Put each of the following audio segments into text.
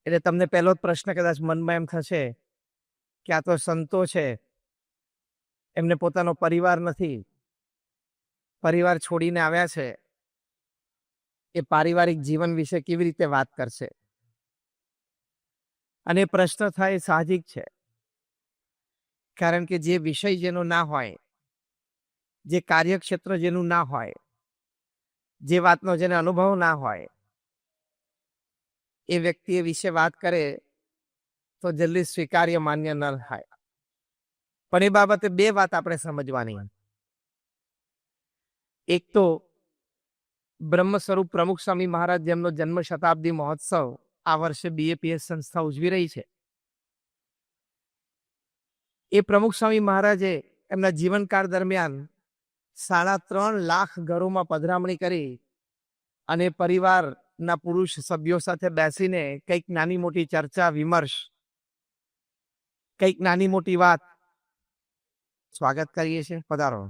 એટલે તમને પહેલો જ પ્રશ્ન કદાચ મનમાં એમ થશે કે આ તો સંતો છે, એમને પોતાનો પરિવાર નથી, પરિવાર છોડીને આવ્યા છે, એ પારિવારિક જીવન વિશે કેવી રીતે વાત કરશે? અને પ્રશ્ન થાય એ સાહજિક છે, કારણ કે જે વિષય જેનો ના હોય, જે કાર્યક્ષેત્ર જેનું ના હોય, જે વાતનો જેને અનુભવ ના હોય, એ વ્યક્તિ એ વિશે વાત કરે તો જલ્દી સ્વીકાર્ય માન્ય ન થાય. પણ એ બાબતે બે વાત આપણે સમજવાની. એક તો બ્રહ્મ સ્વરૂપ પ્રમુખ સ્વામી મહારાજ જેમનો જન્મ શતાબ્દી મહોત્સવ આ વર્ષે BAPS સંસ્થા ઉજવી રહી છે. એ પ્રમુખ સ્વામી મહારાજે એમના જીવનકાળ દરમિયાન 3.5 લાખ ઘરોમાં પધરામણી કરી અને પરિવારના પુરુષ સભ્યો સાથે બેસીને કંઈક નાની મોટી ચર્ચા વિમર્શ, કંઈક નાની મોટી વાત. સ્વાગત કરીએ છીએ, પધારો.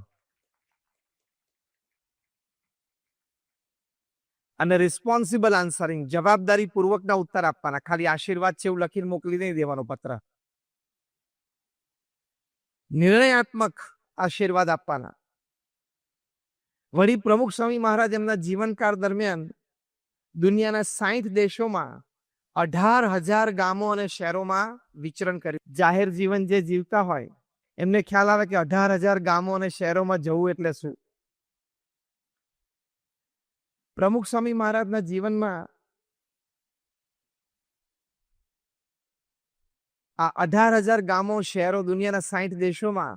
અને રિસ્પોન્સિબલ આન્સરિંગ, જવાબદારી પૂર્વકના ઉત્તર આપવાના. ખાલી આશીર્વાદ છે એવું લખીને મોકલી નહીં દેવાનો પત્ર. નિર્ણયાત્મક આશીર્વાદ આપવાના. વળી પ્રમુખ સ્વામી મહારાજ એમના જીવનકાળ દરમિયાન દુનિયાના 60 દેશોમાં 18,000 ગામો અને શહેરોમાં વિચરણ કર્યું. જાહેર જીવન જે જીવતા હોય એમને ખ્યાલ આવે કે 18,000 ગામો અને શહેરોમાં જવું એટલે શું. પ્રમુખ સ્વામી મહારાજના જીવનમાં આ 18,000 ગામો શહેરો દુનિયાના 60 દેશોમાં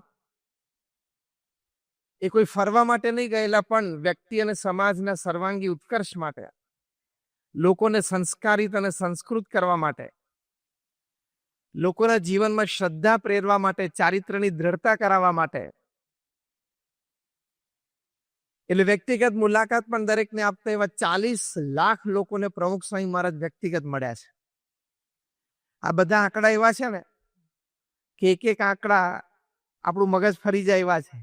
એ કોઈ ફરવા માટે નહીં ગયેલા, પણ વ્યક્તિ અને સમાજના સર્વાંગી ઉત્કર્ષ માટે, લોકોને સંસ્કારિત અને સંસ્કૃત કરવા માટે, લોકોના જીવનમાં શ્રદ્ધા પ્રેરવા માટે, ચારિત્ર્યની દ્રઢતા કરાવવા માટે. એટલે વ્યક્તિગત મુલાકાત પણ દરેકને આપતા એવા 40 લાખ લોકોને પ્રમુખ સ્વામી મહારાજ વ્યક્તિગત મળ્યા છે. આ બધા આંકડા એવા છે ને કે એક એક આંકડા આપણું મગજ ફરી જાય એવા છે.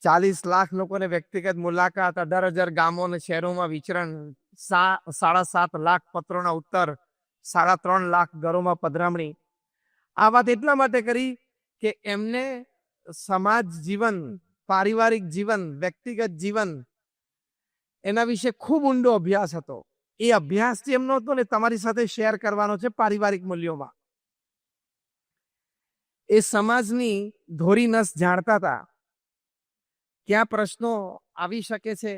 40 લાખ લોકોને વ્યક્તિગત મુલાકાત, 18,000 ગામો અને શહેરોમાં વિચરણ, 7.5 લાખ પત્રોના ઉત્તર, 3.5 લાખ ઘરોમાં પધરામણી. આ વાત એટલા માટે કરી કે એમને સમાજ જીવન, પારિવારિક જીવન, વ્યક્તિગત જીવન એના વિશે ખૂબ ઊંડો અભ્યાસ હતો. એ અભ્યાસ જે એમનો હતો ને તમારી સાથે શેર કરવાનો છે. પારિવારિક મૂલ્યોમાં એ સમાજની ધોરી નસ જાણતા હતા. ક્યાં પ્રશ્નો આવી શકે છે,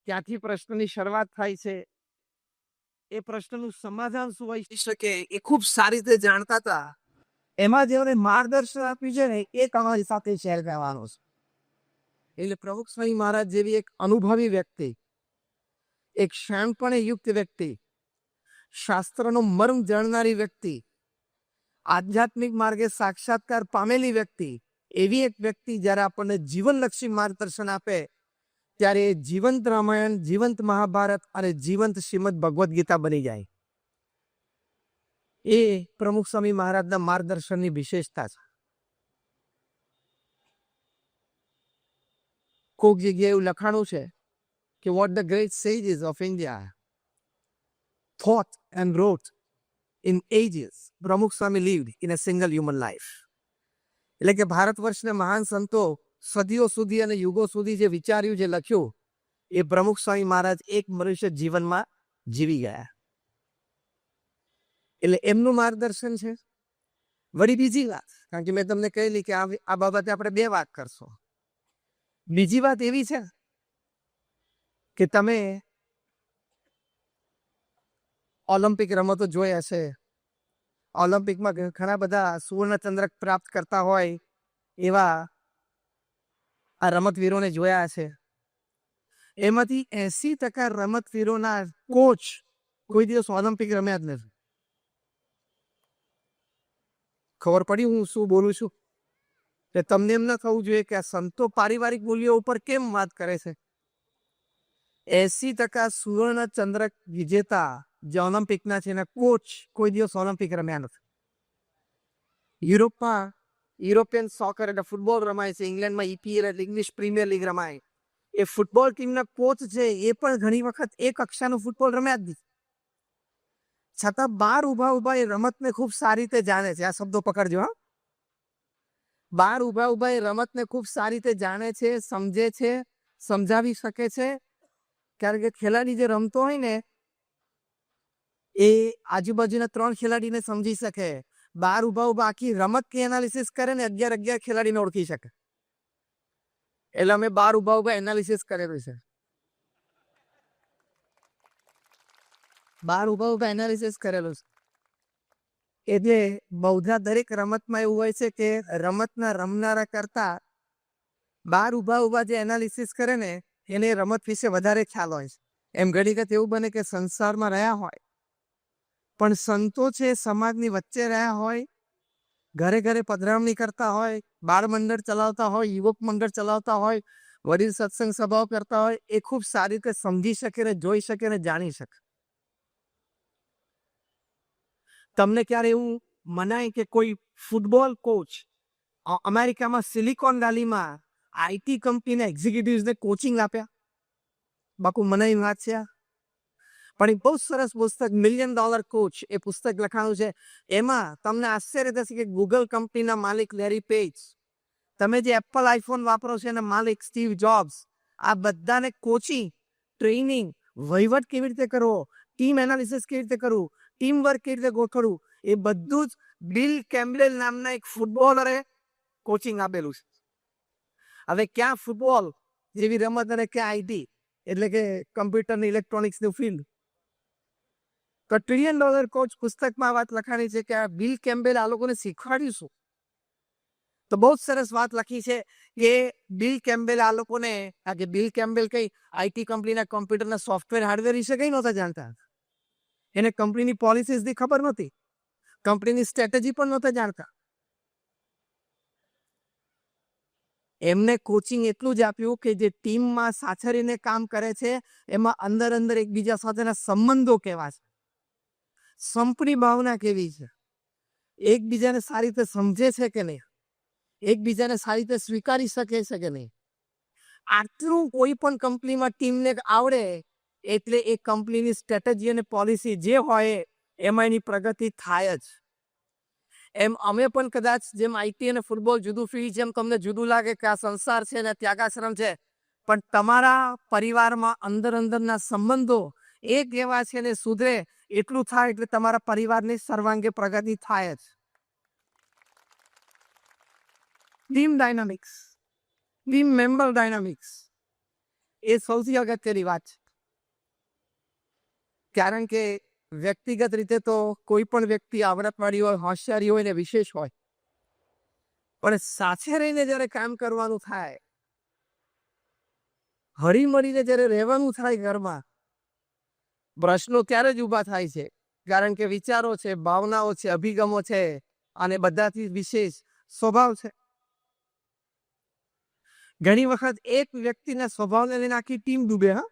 ક્યાંથી પ્રશ્નની શરૂઆત થાય છે, એ પ્રશ્નનું સમાધાન શું હોઈ શકે એ ખૂબ સારી રીતે જાણતા હતા. એમાં જેઓને માર્ગદર્શન આપ્યું છે ને એ તમારી સાથે શેર કરવાનો છે. એટલે પ્રમુખ સ્વામી મહારાજ જેવી એક અનુભવી વ્યક્તિ, એક શાણપણે યુક્ત વ્યક્તિ, શાસ્ત્રનો મર્મ જાણનારી વ્યક્તિ, આધ્યાત્મિક માર્ગે સાક્ષાત્કાર પામેલી વ્યક્તિ, એવી એક વ્યક્તિ જ્યારે આપણને જીવનલક્ષી માર્ગદર્શન આપે ત્યારે જીવંત રામાયણ, જીવંત મહાભારત અને જીવંત શ્રીમદ ભગવદ્ ગીતા બની જાય. એ પ્રમુખ સ્વામી મહારાજના માર્ગદર્શનની વિશેષતા છે. કોઈક જગ્યાએ એવું લખાણું છે કે what the great sages of India thought and wrote in ages, પ્રમુખ સ્વામી lived in a single human life. એટલે કે ભારત વર્ષના મહાન સંતો સદીઓ સુધી અને યુગો સુધી જે વિચાર્યું, જે લખ્યું, એ પ્રમુખ સ્વામી મહારાજ એક મનુષ્ય જીવનમાં જીવી ગયા. એટલે એમનું માર્ગદર્શન છે. વળી બીજી વાત, કારણ કે મેં તમને કહેલી કે આ બાબતે આપણે બે વાત કરશો. બીજી વાત એવી છે કે તમે ઓલિમ્પિક રમતો જોઈ હશે. ઓલિમ્પિકમાં ઘણા બધા સુવર્ણ ચંદ્રક પ્રાપ્ત કરતા હોય એવા આ રમતવીરોને જોયા હશે. એમાંથી 80% રમતવીરોના કોચ કોઈ દિવસ ઓલિમ્પિક રમ્યા જ નથી. ખબર પડી હું શું બોલું છું? એટલે તમને એમ ન થવું જોઈએ કે આ સંતો પારિવારિક મૂલ્યો ઉપર કેમ વાત કરે છે. 80% સુવર્ણ ચંદ્રક વિજેતા જે ઓલિમ્પિકના છે એના કોચ કોઈ દિવસ ઓલિમ્પિક રમ્યા નથી. યુરોપમાં યુરોપિયન સોકર એટલે ફૂટબોલ રમાય છે. ઇંગ્લેન્ડમાં EPL એટલે ઇંગ્લિશ પ્રીમિયર લીગ રમાય. એ ફૂટબોલ ટીમના કોચ છે એ પણ ઘણી વખત એ કક્ષાનું ફૂટબોલ રમ્યા જ નથી. છતાં બહાર ઊભા ઊભા એ રમતને ખૂબ સારી રીતે જાણે છે. આ શબ્દો પકડજો હા. બહાર ઊભા ઊભા એ રમતને ખૂબ સારી રીતે જાણે છે, સમજે છે, સમજાવી શકે છે. કારણ કે ખેલાડી જે રમતો હોય ને એ આજુબાજુના 3 ખેલાડીને સમજી શકે. બહાર ઊભા ઊભા આખી રમતની એનાલિસિસ કરે ને 11 ખેલાડીને ઓળખી શકે. એટલે અમે બહાર ઊભા ઊભા એનાલિસિસ કરેલું છે. બહાર ઊભા ઊભા એનાલિસિસ કરેલું છે. એટલે બહુધા દરેક રમતમાં એવું હોય છે કે રમતના રમનારા કરતા બહાર ઊભા ઊભા જે એનાલિસિસ કરે ને એને રમત વિશે વધારે ખ્યાલ હોય છે. એમ ઘણી વખત એવું બને કે સંસારમાં રહ્યા હોય પણ સંતો છે સમાજની વચ્ચે રહ્યા હોય, ઘરે ઘરે પધરામણી કરતા હોય, બાળ મંડળ ચલાવતા હોય, યુવક મંડળ ચલાવતા હોય, વડીલ સત્સંગ સભાઓ કરતા હોય, એ ખૂબ સારી રીતે સમજી શકે ને જોઈ શકે ને જાણી શકે. તમને ક્યારે એવું મનાય કે કોઈ ફૂટબોલ કોચ અમેરિકામાં સિલિકોન વેલીમાં આઈટી કંપનીના એક્ઝિક્યુટિવ્સને કોચિંગ આપ્યા? બાકુ મનાઈ વાત છે આ. પણ એ બહુ સરસ પુસ્તક $1 મિલિયન કોચ એ પુસ્તક લખાણું છે. એમાં તમને આશ્ચર્ય થશે કે ગૂગલ કંપનીના માલિક લેરી પેજ, તમે જે એપલ આઈફોન વાપરો છો એના માલિક સ્ટીવ જોબ્સ, આ બધાને કોચિંગ, ટ્રેનિંગ, વહીવટ કેવી રીતે કરવો, ટીમ એનાલિસિસ કેવી રીતે કરવું, ટીમ વર્ક કેવી રીતે ગોઠવવું, એ બધું જ બિલ કેમ્બેલ નામના એક ફૂટબોલરે કોચિંગ આપેલું છે. હવે ક્યાં ફૂટબોલ જેવી રમત અને ક્યાં આઈટી એટલે કે કમ્પ્યુટર ને ઇલેક્ટ્રોનિક્સનું ફિલ્ડ. તો $1 ટ્રિલિયન કોચ પુસ્તકમાં વાત લખાણી છે કે આ બિલ કેમ્બેલ આ લોકોને શીખવાડ્યું શું? તો બહુ સરસ વાત લખી છે કે બિલ કેમ્બેલ આ લોકોને, આ કે બિલ કેમ્બેલ કઈ આઈટી કંપનીના કોમ્પ્યુટરના સોફ્ટવેર હાર્ડવેર વિશે કઈ નહોતા જાણતા. એને કંપનીની પોલિસીસની ખબર નહોતી, કંપનીની સ્ટ્રેટેજી પણ નહોતા જાણતા. એમને કોચિંગ એટલું જ આપ્યું કે જે ટીમમાં સાચરીને કામ કરે છે એમાં અંદર એકબીજા સાથેના સંબંધો કેવા છે, સંપની ભાવના કેવી છે, એકબીજાને સારી રીતે સમજે છે કે નહીં, એકબીજાને સારી રીતે સ્વીકારી શકે છે કે નહીં. આટલું કોઈ પણ કંપનીમાં ટીમને આવડે એટલે એ કંપનીની સ્ટ્રેટેજી અને પોલિસી જે હોય એમાં એની પ્રગતિ થાય જ. એમ અમે પણ કદાચ જેમ આઈટી અને ફૂટબોલ જુદું ફીલ્ડ, જેમ તમને જુદું લાગે કે આ સંસાર છે ને ત્યાગાશ્રમ છે, પણ તમારા પરિવારમાં અંદરના સંબંધો એક એવા છે ને સુધરે એટલું થાય એટલે તમારા પરિવારની સર્વાંગે પ્રગતિ થાય જ. Team dynamics, team member dynamics એ સૌથી અગત્યની વાત છે. કારણ કે વ્યક્તિગત રીતે તો કોઈ પણ વ્યક્તિ આવડતવાળી હોય, હોશિયારી હોય ને વિશેષ હોય, પણ સાથે રહીને જ્યારે કામ કરવાનું થાય, હળી મળીને જ્યારે રહેવાનું થાય ઘરમાં, પ્રશ્નો ત્યારે જ ઊભા થાય છે. કારણ કે વિચારો છે, ભાવનાઓ છે, અભિગમો છે અને બધાથી વિશેષ સ્વભાવ છે. ઘણી વખત એક વ્યક્તિના સ્વભાવને લઈને આખી ટીમ ડૂબે. હા,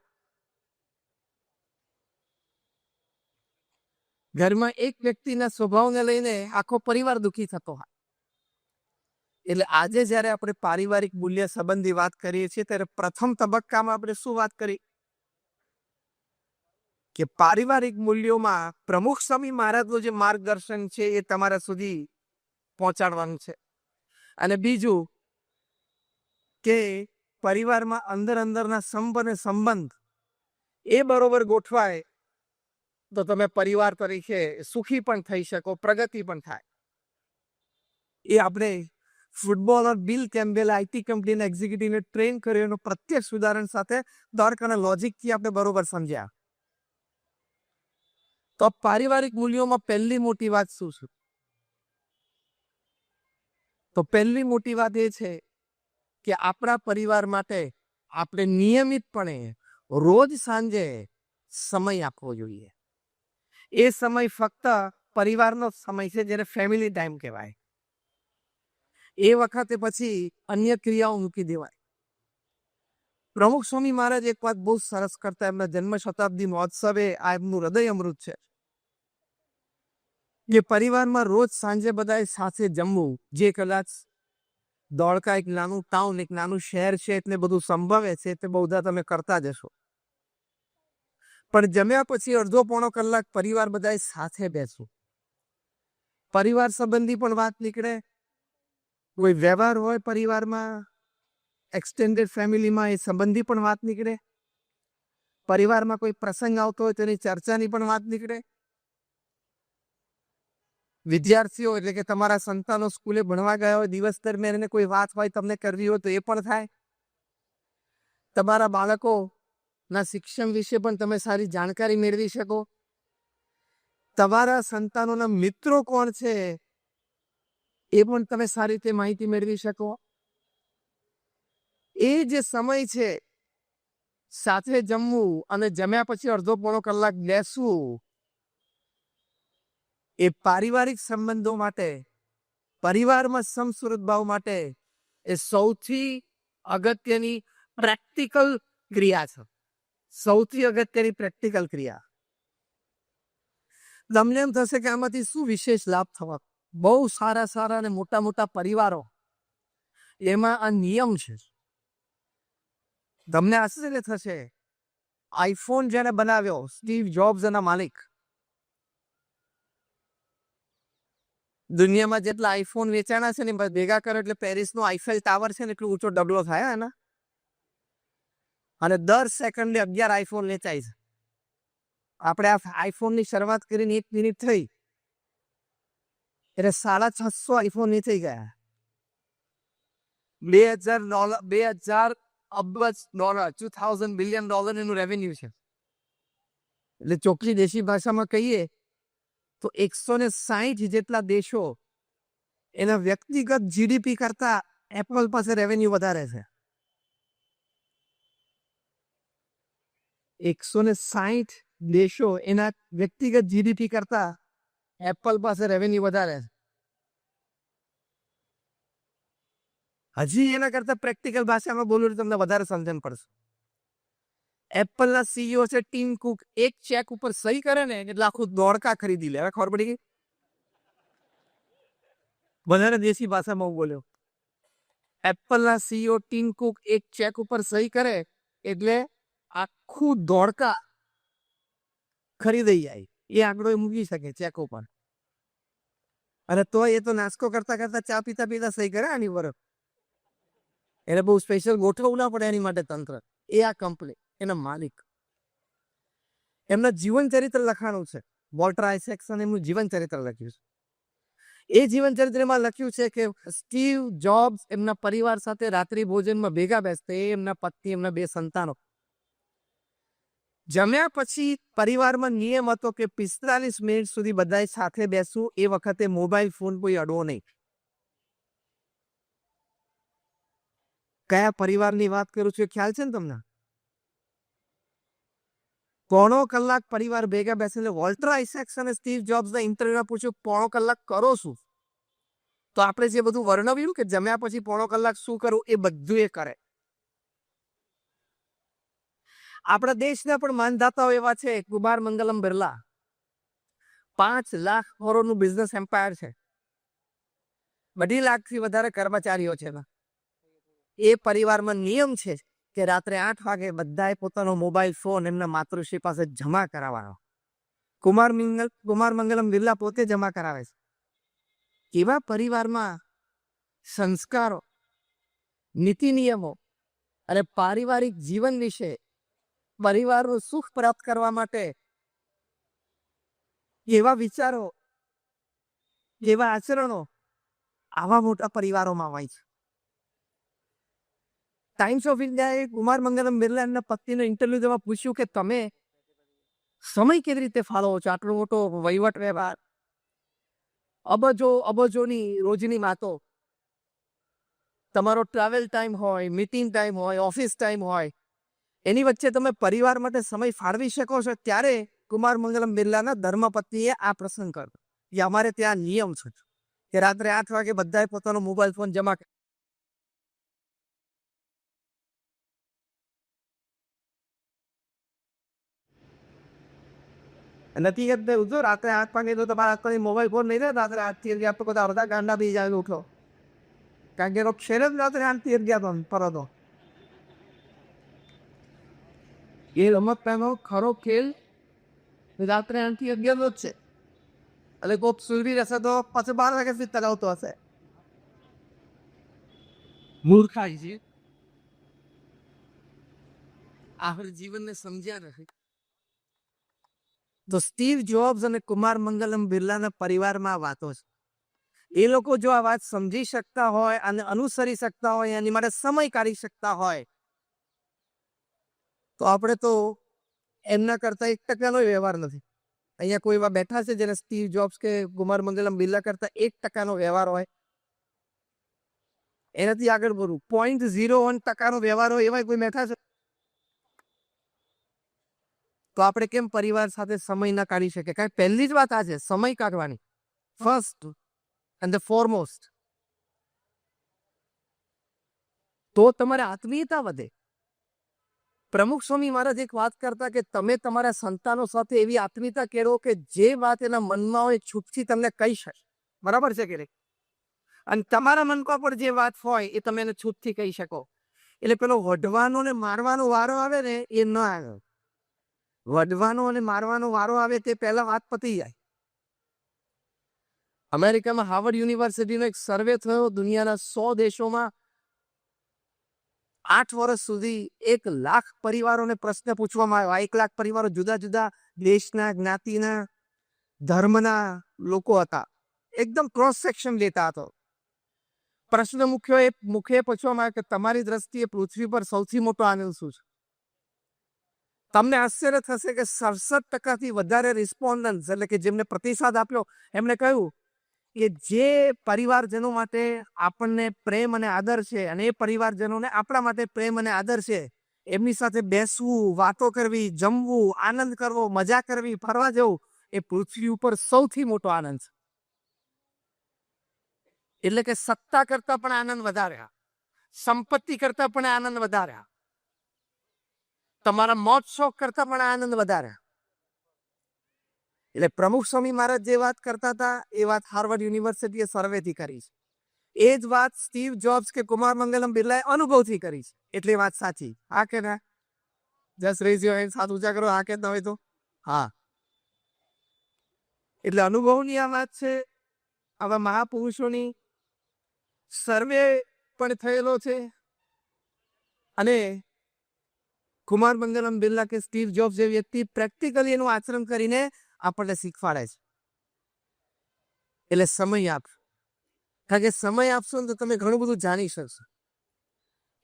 ઘરમાં એક વ્યક્તિના સ્વભાવને લઈને આખો પરિવાર દુઃખી થતો હોય. એટલે આજે જ્યારે આપણે પારિવારિક મૂલ્ય સંબંધી વાત કરીએ છીએ ત્યારે પ્રથમ તબક્કામાં આપણે શું વાત કરી કે પારિવારિક મૂલ્યોમાં પ્રમુખ સ્વામી મહારાજનું જે માર્ગદર્શન છે એ તમારા સુધી પહોંચાડવાનું છે. અને બીજું કે પરિવારમાં અંદરના સંબંધ એ બરોબર ગોઠવાય તો તમે પરિવાર તરીકે સુખી પણ થઈ શકો, પ્રગતિ પણ થાય. એ આપણે ફૂટબોલર બિલ કેમ્બેલ આઈટી કંપનીના એક્ઝિક્યુટિવને ટ્રેન કર્યો એનું પ્રત્યક્ષ ઉદાહરણ સાથે તર્ક અને લોજિકથી આપણે બરોબર સમજ્યા. તો પારિવારિક મૂલ્યોમાં પહેલી મોટી વાત શું છે? તો પહેલી મોટી વાત એ છે કે આપણા પરિવાર માટે આપણે નિયમિતપણે રોજ સાંજે સમય આપવો જોઈએ. એ સમય ફક્ત પરિવારનો સમય છે જેને ફેમિલી ટાઈમ કહેવાય. એ વખતે પછી અન્ય ક્રિયાઓ મૂકી દેવાય. પ્રમુખ સ્વામી મહારાજ એક વાત બહુ સરસ કરતા, એમના જન્મ શતાબ્દી મહોત્સવે આ એમનું હૃદય અમૃત છે કે પરિવારમાં રોજ સાંજે બધાએ સાથે જમવું. જે કદાચ દોડકા એક નાનું ટાઉન, એક નાનું શહેર છે એટલે બધું સંભવે છે, એટલે બહુધા તમે કરતા જશો. પણ જમ્યા પછી અડધો પોણો કલાક પરિવાર બધાએ સાથે બેસવું. પરિવાર સંબંધી પણ વાત નીકળે, કોઈ વ્યવહાર હોય પરિવારમાં, એક્સટેન્ડેડ ફેમિલીમાં, એ સંબંધી પણ વાત નીકળે. પરિવારમાં કોઈ પ્રસંગ આવતો હોય તેની ચર્ચાની પણ વાત નીકળે. વિદ્યાર્થીઓ એટલે કે તમારા સંતાનો સ્કૂલે ભણવા ગયા હોય, દિવસ દરમિયાન એને કોઈ વાત હોય તમને કરવી હોય તો એ પણ થાય. તમારા બાળકોના શિક્ષણ વિશે પણ તમે સારી જાણકારી મેળવી શકો. તમારા સંતાનોના મિત્રો કોણ છે એ પણ તમે સારી રીતે માહિતી મેળવી શકો. એ જે સમય છે સાથે જમવું અને જમ્યા પછી અડધો પોણો કલાક બેસવું, એ પારિવારિક સંબંધો માટે, પરિવારમાં સમસુરત ભાવ માટે એ સૌથી અગત્યની પ્રેક્ટિકલ ક્રિયા છે. સૌથી અગત્યની પ્રેક્ટિકલ ક્રિયા. તમને એમ થશે કે આમાંથી શું વિશેષ લાભ થવા? બહુ સારા સારા અને મોટા મોટા પરિવારો એમાં આ નિયમ છે. તમને આશ્ચર્ય થશે, આઈફોન જેને બનાવ્યો, સ્ટીવ જોબ્સ એના માલિક, દુનિયામાં જેટલા આઈફોન વેચાણા છે ને ભેગા કરો એટલે પેરિસનો આઈફેલ ટાવર છે ને એટલો ઊંચો ડબલો થાય એના. અને દર સેકન્ડે 11 આઈફોન વેચાય છે. આપણે આ આઈફોનની શરૂઆત કરીને 1 મિનિટ થઈ એટલે $650 આઈફોન વેચાઈ ગયા. $2000 અબજ $2000 બિલિયન એનું રેવન્યુ છે. એટલે ચોખ્ખી દેશી ભાષામાં કહીએ તો 160 જેટલા દેશો એના વ્યક્તિગત જીડીપી કરતા એપલ પાસે રેવન્યુ વધારે છે. 160 દેશો એના વ્યક્તિગત જીડીપી કરતા એપલ પાસે રેવન્યુ વધારે છે. હજી એના કરતા પ્રેક્ટિકલ ભાષામાં બોલું તમને વધારે સમજણ પડશે. એપલના સીઈઓ છે ટીમ કુક, એક ચેક ઉપર સહી કરે ને એટલે આખું દોડકા ખરીદી લે. હવે ખબર પડી ગઈ? વધારે દેશી ભાષામાં બોલ્યો. એપલના સીઈઓ ટીમ કુક એક ચેક ઉપર સહી કરે એટલે આખું દોડકા ખરીદાઈ જાય. એ આંકડો એ મૂકી શકે ચેક ઉપર. અને તો એ તો નાસ્તો કરતા કરતા ચા પીતા પીતા સહી કરે આની પર. એને બહુ સ્પેશિયલ ગોઠવવું ના પડે એની માટે તંત્ર. એ આ કંપની એના માલિક. એમના જીવન ચરિત્ર લખાણું છે. વોલ્ટર આઇઝેકસન એમનું જીવન ચરિત્ર લખ્યું છે. એ જીવન ચરિત્રમાં લખ્યું છે કે સ્ટીવ જોબ્સ એમના પરિવાર સાથે રાત્રિ ભોજનમાં ભેગા બેસતા, એ એમના પત્ની, એમના 2 સંતાનો. જમ્યા પછી પરિવારમાં નિયમ હતો કે 45 મિનિટ સુધી બધાએ સાથે બેસવું. એ વખતે મોબાઈલ ફોન કોઈ અડવો નહીં. કયા પરિવારની વાત કરું છું એ ખ્યાલ છે ને તમને? પોણો કલાક પરિવાર ભેગા બેસીને વોલ્ટર આઇઝેકસન અને સ્ટીવ જોબ્સના ઇન્ટરવ્યુમાં પૂછ્યું, પોણો કલાક કરો શું? તો આપણે જે બધું વર્ણવ્યું કે જમ્યા પછી પોણો કલાક શું કરવું, એ બધું એ કરે. આપણા દેશના પણ માનધાતાઓ એવા છે. કુમાર મંગલમ બિરલા, 5 લાખ કરોડનું બિઝનેસ એમ્પાયર છે. 2 લાખથી વધારે કર્મચારીઓ છે. એ પરિવારમાં નિયમ છે કે રાત્રે 8 વાગે બધાએ પોતાનો મોબાઈલ ફોન એમના માતૃશ્રી પાસે જમા કરાવવાનો. કુમાર મંગલમ બિરલા પોતે જમા કરાવે છે. એવા પરિવારમાં સંસ્કારો, નીતિ નિયમો અને પારિવારિક જીવન વિશે, પરિવારનું સુખ પ્રાપ્ત કરવા માટે એવા વિચારો, એવા આચરણો આવા મોટા પરિવારોમાં હોય છે. ટાઈમ્સ ઓફ ઇન્ડિયાએ કુમાર મંગલમ બિરલા એમના પત્નીનો ઇન્ટરવ્યુમાં પૂછ્યું કે તમે સમય કેવી રીતે ફાળવો છો? આટલો મોટો વહીવટ વ્યવહાર, અબજોની રોજની વાતો, તમારો ટ્રાવેલ ટાઈમ હોય, મીટિંગ ટાઈમ હોય, ઓફિસ ટાઈમ હોય, એની વચ્ચે તમે પરિવાર માટે સમય ફાળવી શકો છો? ત્યારે કુમાર મંગલમ બિરલાના ધર્મપત્નીએ આ પ્રસંગ કર્યો કે અમારે ત્યાં નિયમ છે કે રાત્રે 8 વાગે બધાએ પોતાનો મોબાઈલ ફોન જમા નતીજત ઉઠો રાત્રે 8 વાગે તો તમારા હાથમાં મોબાઈલ ફોન નહીં રહે. રાત્રે 8 થી 11 તો અડધા ગાંડા બી જાય ઉઠો. કારણ કે એનો ક્ષેર જ રાત્રે 8 થી 11 પર હતો. એ રમતનો ખરો ખેલ રાત્રે 8 થી 11 જ છે. એટલે કોક સુરવી રહેશે તો પાછો 12 વાગ્યા સુધી ચલાવતો હશે. મૂર્ખાઈ છે. આપણે જીવનને સમજ્યા નથી. તો સ્ટીવ જોબ્સ અને કુમાર મંગલમ બિરલાના પરિવારમાં આ વાતો છે. એ લોકો જો આ વાત સમજી શકતા હોય અને અનુસરી શકતા હોય, એની માટે સમય કાઢી શકતા હોય, તો આપણે તો એમના કરતા 1% વ્યવહાર નથી. અહીંયા કોઈ એવા બેઠા છે જેને સ્ટીવ જોબ્સ કે કુમાર મંગલમ બિરલા કરતા 1% વ્યવહાર હોય? એનાથી આગળ બોલું 0.01% વ્યવહાર હોય એવા કોઈ બેઠા છે? તો આપણે કેમ પરિવાર સાથે સમય ના કાઢી શકીએ? કારણ પહેલી જ વાત આ છે, સમય કાઢવાની. First and the foremost. તો તમારે આત્મીયતા વધે. પ્રમુખ સ્વામી મહારાજ એક વાત કરતા કે તમે તમારા સંતાનો સાથે એવી આત્મીયતા કેળવો કે જે વાત એના મનમાં હોય છૂટથી તમને કહી શકે. બરાબર છે કે નહીં? અને તમારા મનમાં પણ જે વાત હોય એ તમે એને છૂટથી કહી શકો. એટલે પેલો વઢવાનો ને મારવાનો વારો આવે ને એ ન આવે. વઢવાનો અને મારવાનો વારો આવે તે પહેલા વાત પતી જાય. અમેરિકામાં હાર્વર્ડ યુનિવર્સિટીનો એક સર્વે થયો, દુનિયાના 100 દેશોમાં 8 વર્ષ સુધી 1 લાખ પરિવારોને પ્રશ્ન પૂછવામાં આવ્યો. 1 લાખ પરિવારો જુદા જુદા દેશના, જ્ઞાતિના, ધર્મના લોકો હતા. એકદમ ક્રોસ સેક્શન લેતા હતો. પ્રશ્ન મુખ્ય પૂછવામાં આવ્યો કે તમારી દ્રષ્ટિએ પૃથ્વી પર સૌથી મોટો આનંદ શું છે? તમને આશ્ચર્ય થશે કે 67% વધારે રિસ્પોન્ડન્સ, એટલે કે જેમને પ્રતિસાદ આપ્યો, એમણે કહ્યું કે જે પરિવારજનો માટે આપણને પ્રેમ અને આદર છે અને એ પરિવારજનોને આપણા માટે પ્રેમ અને આદર છે, એમની સાથે બેસવું, વાતો કરવી, જમવું, આનંદ કરવો, મજા કરવી, ફરવા જવું, એ પૃથ્વી ઉપર સૌથી મોટો આનંદ છે. એટલે કે સત્તા કરતા પણ આનંદ વધાર્યા, સંપત્તિ કરતા પણ આનંદ વધાર્યા, તમારા મોજ શોખ કરતા પણ આનંદ વધાર્યા. એટલે પ્રમુખ સ્વામી મહારાજ જે વાત કરતા હતા એ વાત હાર્વર્ડ યુનિવર્સિટીએ સર્વેથી કરી છે. એ જ વાત સ્ટીવ જોબ્સ કે કુમાર મંગલમ બિરલાએ અનુભવથી કરી છે. એટલે વાત સાચી. હા કે ના? જસ્ટ રેઝ યોર હેન્ડ, હાથ ઊંચા કરો. હા કે ના હોય તો હા. એટલે અનુભવની આ વાત છે. આવા મહાપુરુષોની સર્વે પણ થયેલો છે. અને કુમાર મંગલમ બિરલા કે સ્ટીવ જોબ્સ જેવી વ્યક્તિ પ્રેક્ટિકલી એનું આચરણ કરીને આપણને શીખવાડે છે. એટલે સમય આપો. કારણ કે સમય આપશો ને તો તમે ઘણું બધું જાણી શકશો.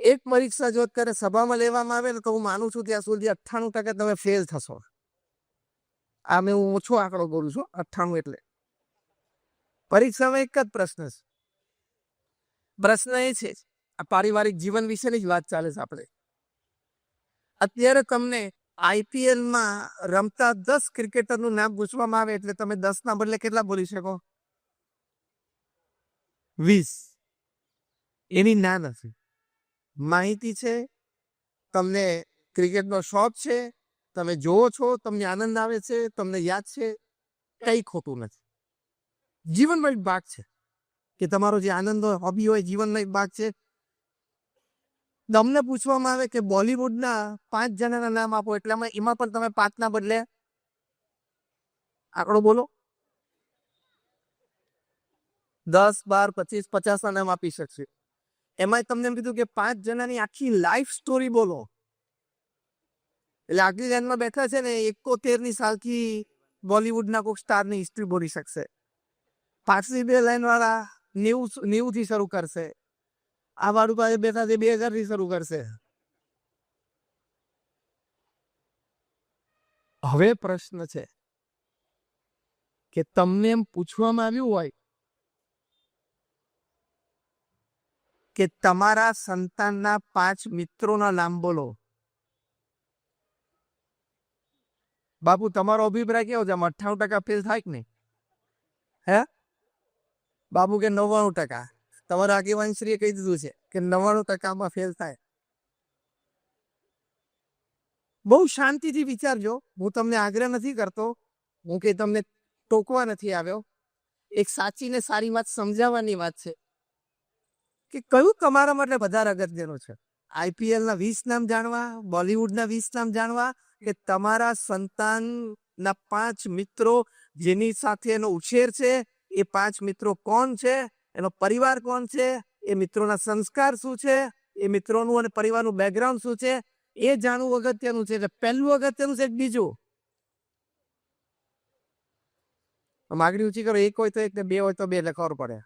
એક પરીક્ષા જો અત્યારે સભામાં લેવામાં આવે ને તો હું માનું છું ત્યાં સુધી 98% તમે ફેલ થશો. આ મેં હું ઓછો આંકડો બોલું છું, 98. એટલે પરીક્ષામાં એક જ પ્રશ્ન છે. પ્રશ્ન એ છે, આ પારિવારિક જીવન વિશેની જ વાત ચાલે છે. આપણે અત્યારે તમને આઈપીએલમાં રમતા 10 ક્રિકેટરનું નામ પૂછવામાં આવે એટલે તમે 10 ના બદલે કેટલા બોલી શકો? 20. એની ના નથી. માહિતી છે, તમને ક્રિકેટનો શોખ છે, તમે જોવો છો, તમને આનંદ આવે છે, તમને યાદ છે, કંઈ ખોટું નથી. જીવનનો એક ભાગ છે કે તમારો જે આનંદ હોય, હોબી હોય, જીવનનો એક ભાગ છે. તમને પૂછવામાં આવે કે બોલિવૂડના 5 જણાના નામ આપો એટલે એમાં પણ તમે 5 ના બદલે આંકડો બોલો. 10, 12, 25, 50 ના નામ આપી શકશે. એમાં તમને એમ કીધું કે 5 જણાની આખી લાઈફ સ્ટોરી બોલો. એટલે આગલી લાઈનમાં બેઠા છે ને 71ની સાલથી બોલિવૂડના કોઈ સ્ટારની હિસ્ટ્રી બોલી શકશે. પાછલી 2 લાઈન વાળા 90 થી શરૂ કરશે. આ વાળું પાસે બેઠા છે 2000 થી શરૂ કરશે. હવે પ્રશ્ન છે કે તમને એમ પૂછવામાં આવ્યું હોય કે તમારા સંતાનના 5 મિત્રોના નામ બોલો. બાપુ તમારો અભિપ્રાય કેવો છે? 98% ફેલ થાય કે નહીં? હે બાપુ કે 99%. તમારા આગેવાનશ્રીએ કહી દીધું છે કે 99%માં ફેલ થાય. બહુ શાંતિથી વિચારજો. હું તમને આગ્રહ નથી કરતો, હું કે તમને ટોકવા નથી આવ્યો. એક સાચી ને સારી વાત સમજાવવાની વાત છે કે કયું તમારા માટે વધારે અગત્યનું છે. IPL ના 20 નામ જાણવા, બોલિવૂડ ના 20 નામ જાણવા, કે તમારા સંતાનના 5 મિત્રો જેની સાથે એનો ઉછેર છે, એ 5 મિત્રો કોણ છે, એનો પરિવાર કોણ છે, એ મિત્રોના સંસ્કાર શું છે, એ મિત્રોનું અને પરિવારનું બેકગ્રાઉન્ડ શું છે, એ જાણવું અગત્યનું છે. એટલે પહેલું અગત્યનું છે. બીજું, માગણી ઊંચી કરો. 1 હોય તો 1 ને 2 હોય તો 2 એટલે ખબર પડે.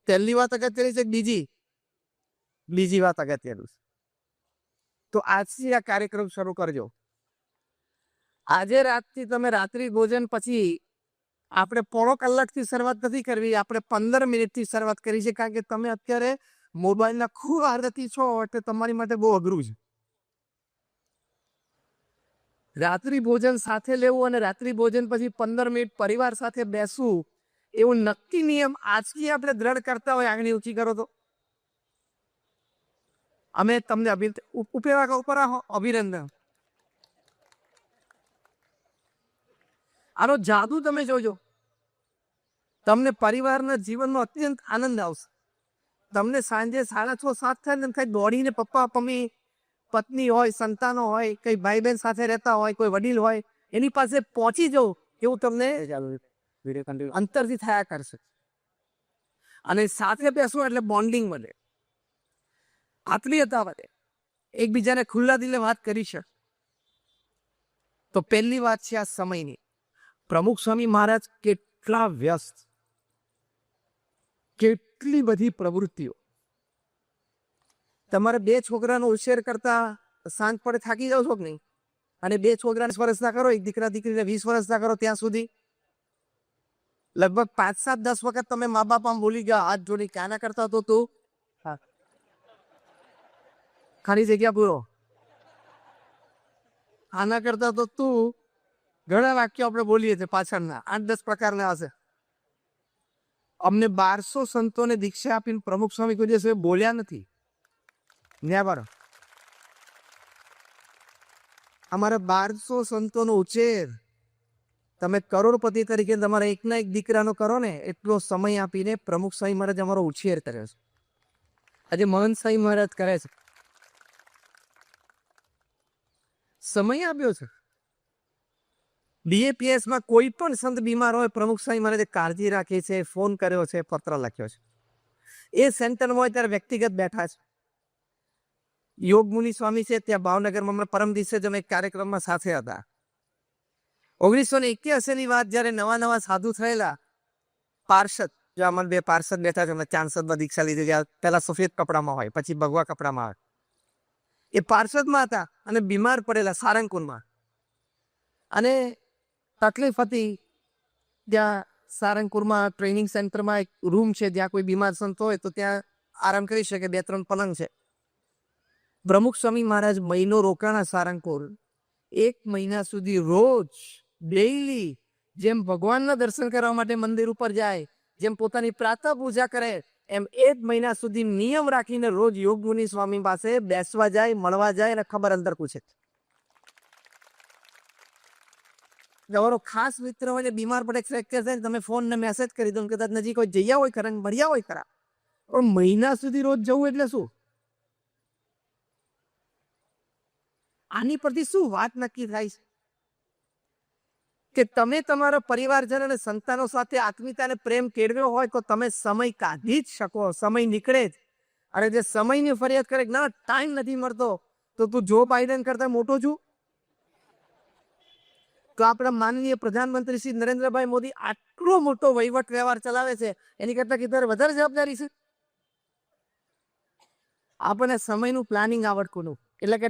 પહેલી વાત અગત્યની છે. બીજી વાત અગત્યની છે. તો આજથી આ કાર્યક્રમ શરૂ કરજો. આજે રાતથી તમે રાત્રિ ભોજન પછી આપણે પોણો કલાકથી શરૂઆત નથી કરવી, આપણે 15 મિનિટથી શરૂઆત કરી છે. કારણ કે તમે અત્યારે મોબાઈલના ખૂબ આદતી છો એટલે તમારી માટે બહુ અઘરું છે. રાત્રિ ભોજન સાથે લેવું અને રાત્રિ ભોજન પછી 15 મિનિટ પરિવાર સાથે બેસવું, એવું નક્કી નિયમ આજથી આપણે દ્રઢ કરતા હોય. આંગળી ઊંચી કરો તો અમે તમને ઉપર અભિનંદન. આનો જાદુ તમે જોજો. તમને પરિવારના જીવનમાં અત્યંત આનંદ આવશે. તમને સાંજે 6:30-7 થાય ને થાય દોડીને પપ્પા મમ્મી, પત્ની હોય, સંતાનો હોય, કઈ ભાઈ બહેન સાથે રહેતા હોય, કોઈ વડીલ હોય, એની પાસે પહોંચી જવું એવું તમને અંતરથી થયા કરશે. અને સાથે બેસો એટલે બોન્ડિંગ વધે, આત્મીયતા વધે, એકબીજાને ખુલ્લા દિલે વાત કરી છે. તો પહેલી વાત છે આ સમયની. પ્રમુખ સ્વામી મહારાજ કેટલા વ્યસ્ત, કેટલી બધી પ્રવૃત્તિઓ. તમારે 2 છોકરાનો ઉછેર કરતા સાંજ પડે થાકી જાવ છો કે નહીં? અને 2 છોકરાને 20 વર્ષના કરો, એક દીકરા દીકરીને 20 વર્ષના કરો, ત્યાં સુધી લગભગ 5-7-10 વખત તમે મા બાપ આમ બોલી ગયા હાથ જોડી, ક્યાંના કરતા તો તું ખાલી જગ્યા પૂરો, આના કરતા તો તું, ઘણા વાક્યો આપણે બોલીએ છીએ પાછળના 8-10 પ્રકારના હશે. અમને 1200 સંતોને દીક્ષા આપીને પ્રમુખ સ્વામી કોઈ દિવસ બોલ્યા નથી. ન્યાય અમારા 1200 સંતોનો ઉછેર તમે કરોડપતિ તરીકે તમારા એકના એક દીકરાનો કરો ને, એટલો સમય આપીને પ્રમુખ સ્વામી મહારાજ અમારો ઉછેર કર્યો છે. આજે મહંત સ્વામી મહારાજ કરે છે, સમય આપ્યો છે. BAPS માં કોઈ પણ સંત બીમાર હોય, પ્રમુખ સ્વામી મહારાજે કાળજી રાખી છે, ફોન કર્યો છે, પત્ર લખ્યો છે. એ સેન્ટરમાં હોય ત્યારે વ્યક્તિગત બેઠા છે. યોગ મુનિ સ્વામી છે ત્યાં ભાવનગરમાં પરમ દિવસે જ અમે એક કાર્યક્રમમાં સાથે હતા. 1981 ની વાત, જ્યારે નવા સાધુ થયેલા પાર્ષદ, જો આમાં 2 પાર્ષદ બેઠા છે, અમે ચાંસદમાં દીક્ષા લીધી. પહેલા સફેદ કપડામાં હોય, પછી ભગવા કપડામાં આવે. એ પાર્ષદમાં હતા અને બીમાર પડેલા સારંગપુરમાં. અને તકલીફ હતી. ત્યાં સારંગપુરમાં ટ્રેનિંગ સેન્ટરમાં એક રૂમ છે, જ્યાં કોઈ બીમાર સંત હોય તો ત્યાં આરામ કરી શકે. 2-3 પલંગ છે. પ્રમુખ સ્વામી મહારાજ મહિનો રોકાણા સારંગપુર. 1 મહિના સુધી રોજ ડેઈલી જેમ ભગવાનના દર્શન કરવા માટે મંદિર ઉપર જાય, જેમ પોતાની પ્રાતઃ પૂજા કરે, એમ 1 મહિના સુધી નિયમ રાખીને રોજ યોગ મુનિ સ્વામી પાસે બેસવા જાય, મળવા જાય અને ખબર અંતર પૂછે. તમારો ખાસ મિત્ર હોય ને બીમાર પડે, ફ્રેક્ચર થાય, તમે ફોન ને મેસેજ કરી દો, કદાચ નજીક કોઈ જગ્યા હોય ખરા, મળ્યા હોય ખરા, પણ મહિના સુધી રોજ જવું એટલે શું? આની પરથી શું વાત નક્કી થાય છે? કે તમે તમારા પરિવારજન અને સંતાનો સાથે આત્મીયતા અને પ્રેમ કેળવ્યો હોય તો તમે સમય કાઢી જ શકો, સમય નીકળે જ. અને જે સમયની ફરિયાદ કરે ના ટાઈમ નથી મળતો, તો તું જો બાઇડન કરતા મોટો છું? તો આપણા માનનીય પ્રધાનમંત્રી શ્રી નરેન્દ્રભાઈ મોદી આટલો મોટો વહીવટ વ્યવહાર ચલાવે છે, એની કરતા કીધું વધારે જવાબદારી છે. આપણને સમયનું પ્લાનિંગ આવડતું, એટલે કે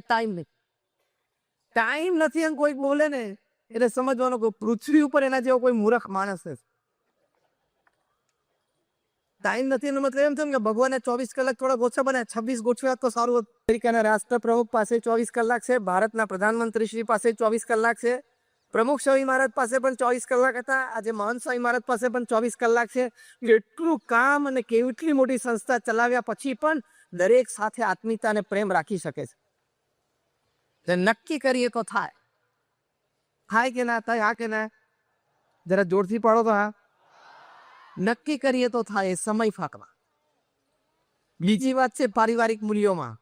ટાઈમ નથી એમ કોઈ બોલે ને એટલે સમજવાનું કે પૃથ્વી ઉપર એના જેવો કોઈ મૂર્ખ માણસ નથી. ટાઈમ નથી એનો મતલબ એમ થયું કે ભગવાને 24 કલાક થોડા ઓછા બનાવ્યા, 26 ગોઠવ્યા તો સારું. અમેરિકાના રાષ્ટ્રપ્રમુખ પાસે 24 કલાક છે, ભારતના પ્રધાનમંત્રી શ્રી પાસે 24 કલાક છે, પ્રમુખ સ્વામી મહારાજ પાસે પણ 24 કલાક હતા, આજે મહંત સ્વામી મહારાજ પાસે પણ 24 કલાક છે. એટલું કામ અને કેટલી મોટી સંસ્થા ચલાવ્યા પછી પણ દરેક સાથે આત્મીયતા અને પ્રેમ રાખી શકે છે. નક્કી કરીએ તો થાય કે ના થાય? હા કે ના? જરા જોરથી પાડો તો હા. નક્કી કરીએ તો થાય, સમય ફાકવા. બીજી વાત છે પારિવારિક મૂલ્યોમાં,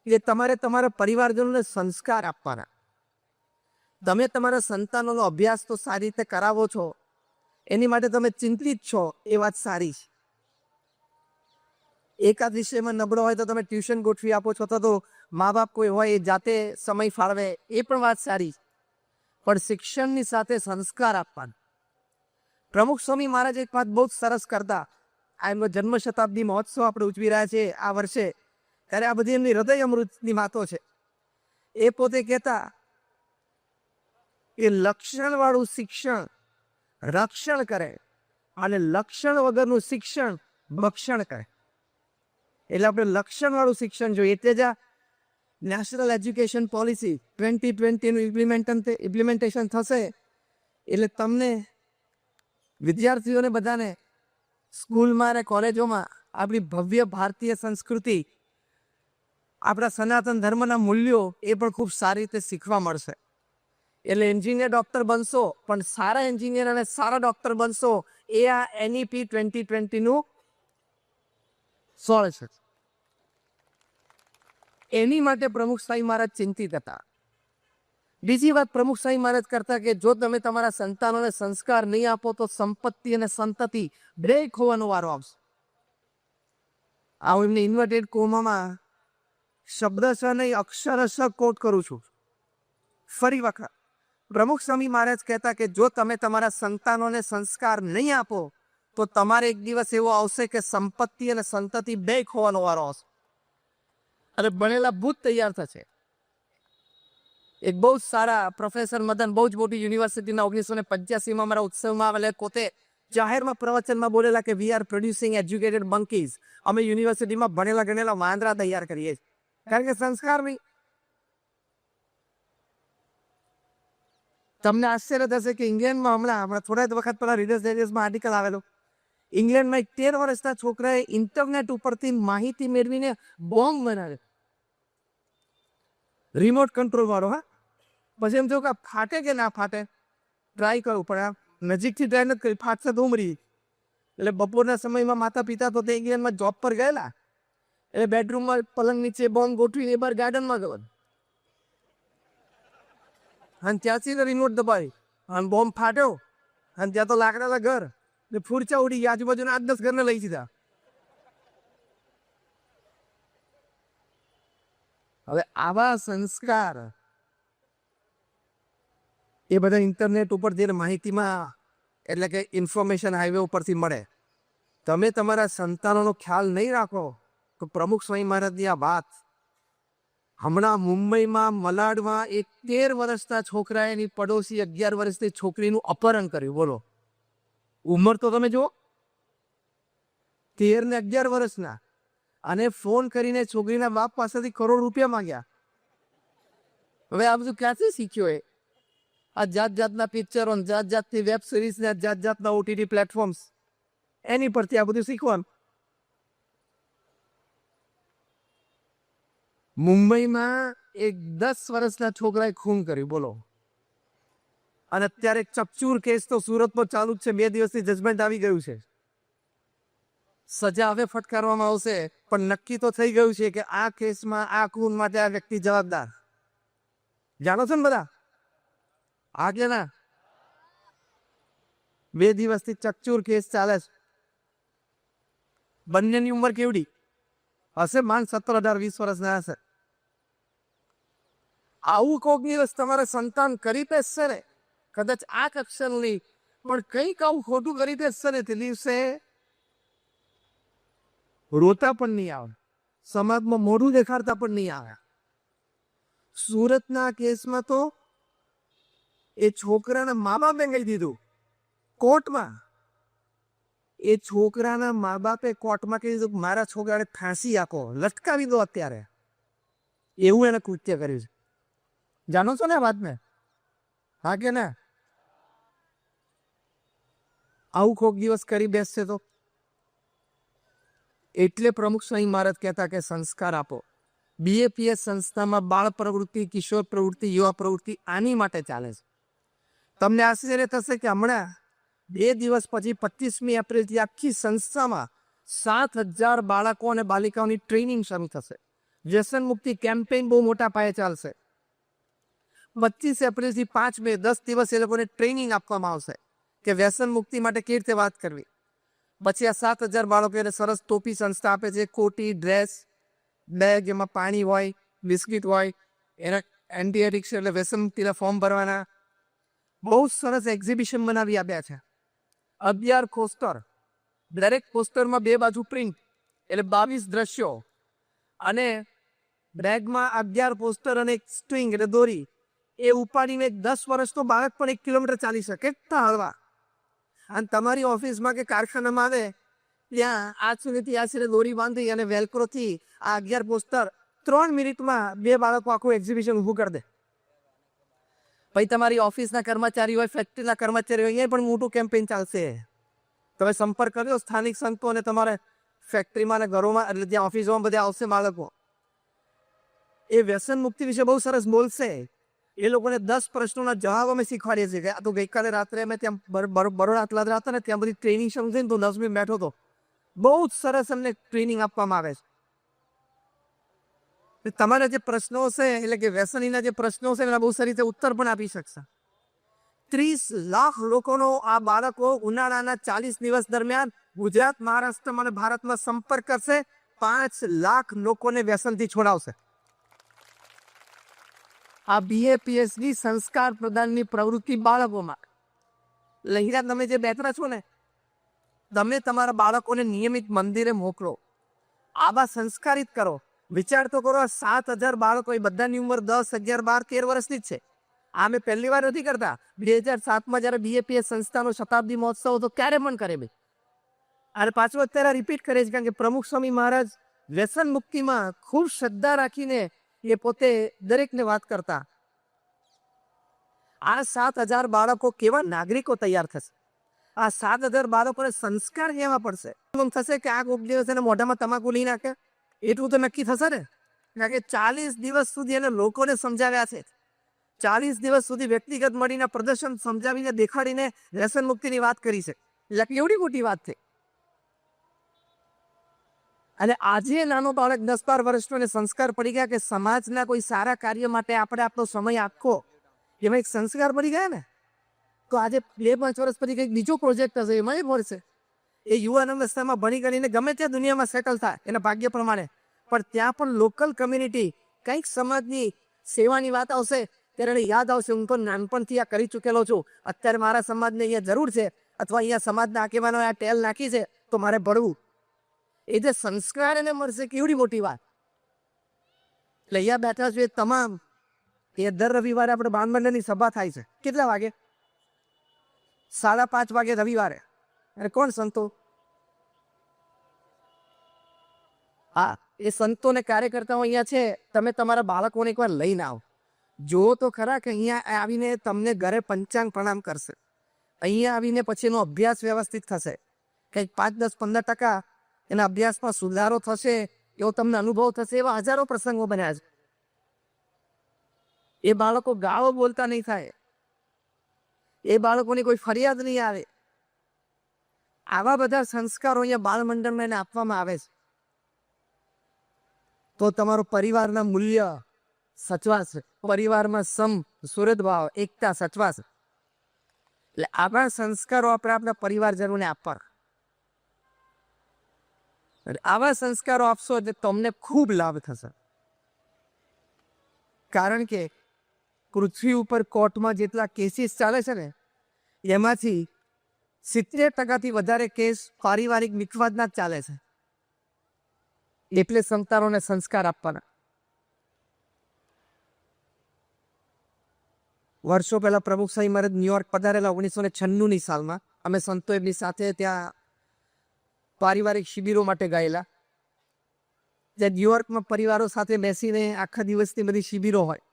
કે તમારે તમારા પરિવારજનોને સંસ્કાર આપવાના. તમે તમારા સંતાનોનો અભ્યાસ તો સારી રીતે કરાવો છો, એની માટે તમે ચિંતિત છો, એ વાત સારી છે. એકાદ વિષયમાં નબળો હોય તો તમે ટ્યુશન ગોઠવી આપો છો, તો મા બાપ કોઈ હોય એ જાતે સમય ફાળવે, એ પણ વાત સારી છે. પણ શિક્ષણની સાથે સંસ્કાર આપવાના. પ્રમુખ સ્વામી મહારાજ એક વાત બહુ સરસ કરતા. આ એમનો જન્મ શતાબ્દી મહોત્સવ આપણે ઉજવી રહ્યા છીએ આ વર્ષે, ત્યારે આ બધી એમની હૃદય અમૃતની વાતો છે. એ પોતે કહેતા કે લક્ષણ વાળું શિક્ષણ રક્ષણ કરે અને લક્ષણ વગરનું શિક્ષણ ભક્ષણ કરે. એટલે આપણે લક્ષણ વાળું શિક્ષણ જોઈએ. એટલે જ આ નેશનલ એજ્યુકેશન પોલિસી 2020નું ઇમ્પ્લિમેન્ટેશન થશે, એટલે તમને વિદ્યાર્થીઓને બધાને સ્કૂલમાં અને કોલેજોમાં આપણી ભવ્ય ભારતીય સંસ્કૃતિ, આપણા સનાતન ધર્મના મૂલ્યો એ પણ ખૂબ સારી રીતે શીખવા મળશે. એટલે એન્જિનિયર ડૉક્ટર બનશો, પણ સારા એન્જિનિયર અને સારા ડૉક્ટર બનશો, એ આ NEP 2020નું સોળ છે. એની માટે પ્રમુખ સ્વામી મહારાજ ચિંતિત હતા. બીજી વાત પ્રમુખ સ્વામી મહારાજ કરતા કે જો તમે તમારા સંતાનોને સંસ્કાર નહીં આપો તો સંપત્તિ અને સંતતિ બે ખોવાનો વારો આવશે. આ એમને ઇન્વર્ટેડ કોમામાં શબ્દશ નહીં અક્ષરશ કોટ કરું છું. ફરી વખત પ્રમુખ સ્વામી મહારાજ કહેતા કે જો તમે તમારા સંતાનોને સંસ્કાર નહીં આપો તો તમારે એક દિવસ એવો આવશે કે સંપત્તિ અને સંતતિ બે ખોવાનો વારો આવશે અને ભણેલા ભૂત તૈયાર થશે. એક બહુ સારા પ્રોફેસર મદન, બહુ જ મોટી યુનિવર્સિટીના 1985માં મારા ઉત્સવમાં આવેલા, પોતે જાહેરમાં પ્રવચનમાં બોલેલા કે we are producing educated monkeys. અમે યુનિવર્સિટીમાં ભણેલા ગણેલા વાંદરા તૈયાર કરીએ છીએ, કારણ કે સંસ્કાર નહીં. તમને આશ્ચર્ય થશે કે ઇંગ્લેન્ડમાં હમણાં થોડા વખત પહેલા રીડર્સ ડાયજેસ્ટમાં આર્ટિકલ આવેલો. ઇંગ્લેન્ડમાં એક 13 વર્ષના છોકરાએ ઇન્ટરનેટ ઉપરથી માહિતી મેળવીને બોમ્બ બનાવ્યો, રિમોટ કંટ્રોલ વાળો. હા, પછી એમ થયું કે ફાટે કે ના ફાટે, ટ્રાય કરવું પડે. નજીકથી ટ્રાય નથી કરી, ફાટશે તો ઉમરી. એટલે બપોરના સમયમાં માતા પિતા તો તે ઇંગ્લેન્ડમાં જોબ પર ગયેલા, એટલે બેડરૂમમાં પલંગ નીચે બોમ્બ ગોઠવીને બહાર ગાર્ડનમાં ગયો અને ત્યાંથી રિમોટ દબાવી અને બોમ્બ ફાટ્યો અને ત્યાં તો લાકડાના ઘર ને ફૂરચા ઉડી ગયા, આજુબાજુના 8-10 ઘરને લઈ દીધા. હવે આવા સંસ્કાર એ બધા ઇન્ટરનેટ ઉપર જે માહિતીમાં, એટલે કે ઇન્ફોર્મેશન હાઈવે ઉપરથી મળે. તમે તમારા સંતાનોનો ખ્યાલ નહીં રાખો તો પ્રમુખ સ્વામી મહારાજની આ વાત. હમણાં મુંબઈમાં મલાડમાં એક 13 વર્ષના છોકરાએ એની પડોશી 11 વર્ષની છોકરીનું અપહરણ કર્યું. બોલો, ઉંમર તો તમે જુઓ, 13 ને 11 વર્ષના. અને ફોન કરીને છોકરીના બાપ પાસેથી કરોડ રૂપિયા માંગ્યા. હવે આ બધું ક્યાંથી શીખ્યો? એ આ જાત જાતના પિક્ચરો, જાત જાતની વેબ સિરીઝ ને જાત જાતના OTT પ્લેટફોર્મ્સ, એની પરથી આ બધું શીખવાનું. મુંબઈમાં એક 10 વર્ષના છોકરાએ ખૂન કર્યું. બોલો, અને અત્યારે ચકચૂર કેસ તો સુરતમાં ચાલુ જ છે. 2 દિવસથી જજમેન્ટ આવી ગયું છે. સજા હવે ફટકારવામાં આવશે, પણ નક્કી તો થઈ ગયું છે કે આ કેસમાં, આ ખૂન માટે આ વ્યક્તિ જવાબદાર. જાણો છો ને બધા? આગે ના 2 દિવસથી ચકચૂર કેસ ચાલે છે. બંનેની ઉંમર કેવડી હશે? માંગ 17, 18, 20 વર્ષના હશે. આવું કોઈક દિવસ તમારા સંતાન કરી બેસશે ને, કદાચ આ કક્ષરની, પણ કંઈક આવું ખોટું કરી બેસશે ને, તે દિવસે રોતા પણ નહીં આવે, સમાજમાં મોઢું દેખાડતા પણ નહીં આવે. સુરતના કેસમાં તો એ છોકરાના મા બાપે કહી દીધું કોર્ટમાં. એ છોકરાના મા બાપે કોર્ટમાં કહી દીધું મારા છોકરાને ફાંસી આપો, લટકાવી દો અત્યારે. એવું એને કૃત્ય કર્યું છે. જાણો છો ને વાત ને? હા કે ના? આવું કોઈક દિવસ કરી બેસશે તો. એટલે પ્રમુખ સ્વામી મહારાજ કહેતા કે સંસ્કાર આપો. BAPS સંસ્થામાં બાળ પ્રવૃત્તિ, કિશોર પ્રવૃત્તિ, યુવા પ્રવૃત્તિ આની માટે ચાલે છે. તમને આશ્ચર્ય થશે કે હમણાં 2 દિવસ પછી 25મી એપ્રિલથી આખી સંસ્થામાં 7,000 બાળકો અને બાલિકાઓની ટ્રેનિંગ શરૂ થશે. વ્યસન મુક્તિ કેમ્પેઇન બહુ મોટા પાયે ચાલશે. 25 એપ્રિલથી 5 મે 10 દિવસ એ લોકોને ટ્રેનિંગ આપવામાં આવશે કે વ્યસન મુક્તિ માટે કેવી રીતે વાત કરવી. પછી આ 7,000 બાળકોને સરસ ટોપી સંસ્થા આપે છે, કોટી, ડ્રેસ, બેગ, એમાં પાણી હોય, બિસ્કિટ હોય, એના એન્ટી એડિક્શન એટલે વ્યસન મુક્તિના ફોર્મ ભરવાના. બહુ સરસ એક્ઝિબિશન બનાવી આપ્યા છે. 11 પોસ્ટર, દરેક પોસ્ટરમાં 2 બાજુ પ્રિન્ટ એટલે 22 દ્રશ્યો, અને બેગમાં 11 પોસ્ટર અને એક સ્ટ્રિંગ એટલે દોરી. એ ઉપાડીને 10 વર્ષનો બાળક પણ 1 કિલોમીટર ચાલી શકે, કેટલા હળવા. અને તમારી ઓફિસમાં કે કારખાનામાં આવે ત્યાં આજ સુધીથી આ સુધી દોરી બાંધી અને વેલ્ક્રોથી આ 11 પોસ્ટર 3 મિનિટમાં 2 બાળકો આખું એક્ઝિબિશન ઊભું કરી દે. પછી તમારી ઓફિસના કર્મચારી હોય, ફેક્ટરીના કર્મચારી હોય, અહીંયા પણ મોટું કેમ્પેઇન ચાલશે. તમે સંપર્ક કર્યો સ્થાનિક સંતો અને તમારે ફેક્ટરીમાં અને ઘરોમાં, એટલે ત્યાં ઓફિસોમાં બધા આવશે બાળકો. એ વ્યસન મુક્તિ વિશે બહુ સરસ બોલશે. એ લોકોને 10 પ્રશ્નોના જવાબ અમે શીખવાડીએ છીએ. આ તો ગઈકાલે રાત્રે અમે ત્યાં બરોડા આટલા હતા ને, ત્યાં બધી ટ્રેનિંગ શરૂ થઈ ને તો 10 મિનિટ બેઠો હતો. બહુ જ સરસ અમને ટ્રેનિંગ આપવામાં આવે છે. તમારા જે પ્રશ્નો છે, એટલે કે વ્યસનીના જે પ્રશ્નો છે એના બહુ સારી રીતે ઉત્તર પણ આપી શકશે. 30 લાખ લોકોનો આ બાળકો ઉનાળાના 40 દિવસ દરમિયાન ગુજરાત, મહારાષ્ટ્ર અને ભારતમાં સંપર્ક કરશે. 5 લાખ લોકોને વ્યસનથી છોડાવશે. આ BAPSની સંસ્કાર પ્રદાનની પ્રવૃત્તિ બાળકોમાં. લહેરા તમે જે બેઠા છો ને, તમે તમારા બાળકોને નિયમિત મંદિરે મોકલો, આવા સંસ્કારિત કરો. વિચાર તો કરો, 7,000 બાળકો, એ બધાની ઉંમર 10, 11, 12, 13 વર્ષની જ છે. આ મેં પહેલી વાર નથી કરતા. 2007માં જ્યારે BAPS સંસ્થાનો શતાબ્દી મહોત્સવ હતો ત્યારે પણ કરે ભાઈ. અને પાછું અત્યારે રિપીટ કરે છે, કારણ કે પ્રમુખ સ્વામી મહારાજ વ્યસન મુક્તિમાં ખૂબ શ્રદ્ધા રાખીને એ પોતે દરેકને વાત કરતા. આ 7,000 બાળકો કેવા નાગરિકો તૈયાર થશે. આ 7,000 બાળકોને સંસ્કાર કેવા પડશે. એમ થશે કે આ કોક દિવસ એને મોઢામાં તમાકુ લઈ નાખે, એટલું તો નક્કી થશે ને. કારણ કે 40 દિવસ સુધી એને લોકોને સમજાવ્યા છે. 40 દિવસ સુધી વ્યક્તિગત મળીને પ્રદર્શન સમજાવીને દેખાડીને વ્યસન મુક્તિની વાત કરી છે. એટલે એવડી મોટી વાત છે. અને આજે નાનો બાળક 10-12 વર્ષનો ને સંસ્કાર પડી ગયા કે સમાજના કોઈ સારા કાર્ય માટે આપણે આપણો સમય આપવો, એમાં એક સંસ્કાર પડી ગયા ને. તો આજે 2-5 વર્ષ પછી કંઈક બીજો પ્રોજેક્ટ હશે, એમાં એ મળશે. એ યુવાન અવસ્થામાં ભણી કરીને ગમે ત્યાં દુનિયામાં સેટલ થાય એના ભાગ્ય પ્રમાણે, પણ ત્યાં પણ લોકલ કમ્યુનિટી કંઈક સમાજની સેવાની વાત આવશે ત્યારે એને યાદ આવશે, હું તો નાનપણથી આ કરી ચૂકેલો છું, અત્યારે મારા સમાજને અહીંયા જરૂર છે, અથવા અહીંયા સમાજના આગેવાનો આ ટેલ નાખી છે તો મારે ભળવું. એ જે સંસ્કાર એને મળશે, કેવડી મોટી વાત. એટલે અહીંયા બેઠા છે તમામ, એ દર રવિવારે આપણે બાળમંડળની સભા થાય છે. કેટલા વાગે? 5:30 વાગે રવિવારે. અને કોણ સંતો? હા, એ સંતો ને કાર્યકર્તાઓ અહીંયા છે. તમે તમારા બાળકોને એકવાર લઈને આવો, જુઓ તો ખરા કે અહીંયા આવીને તમને ઘરે પંચાંગ પ્રણામ કરશે. અહીંયા આવીને પછી એનો અભ્યાસ વ્યવસ્થિત થશે. કંઈક 5, 10, 15% એના અભ્યાસમાં સુધારો થશે એવો તમને અનુભવ થશે. એવા હજારો પ્રસંગો બન્યા છે. એ બાળકો ગાળો બોલતા નહીં થાય, એ બાળકોની કોઈ ફરિયાદ નહીં આવે. આવા બધા સંસ્કારો અહીંયા બાળમંડળમાં એને આપવામાં આવે છે. તો તમારો પરિવારના મૂલ્ય સચવાશે, પરિવારમાં સુહૃદભાવ, એકતા સચવાશે. એટલે આવા સંસ્કારો આપણે આપણા પરિવારજનોને આપવા. આવા સંસ્કારો આપશો એટલે તમને ખૂબ લાભ થશે. કારણ કે પૃથ્વી ઉપર કોર્ટમાં જેટલા કેસીસ ચાલે છે ને, એમાંથી 70% વધારે કેસ પારિવારિક વિખવાદના જ ચાલે છે. એટલે સંતાનોને સંસ્કાર આપવાના. વર્ષો પહેલા પ્રમુખ સ્વામી મહારાજ ન્યુયોર્ક પધારેલા 1996ની સાલમાં. અમે સંતો એમની સાથે ત્યાં પારિવારિક શિબિરો માટે ગયેલા. જ્યાં ન્યુયોર્કમાં પરિવારો સાથે બેસીને આખા દિવસની બધી શિબિરો હોય.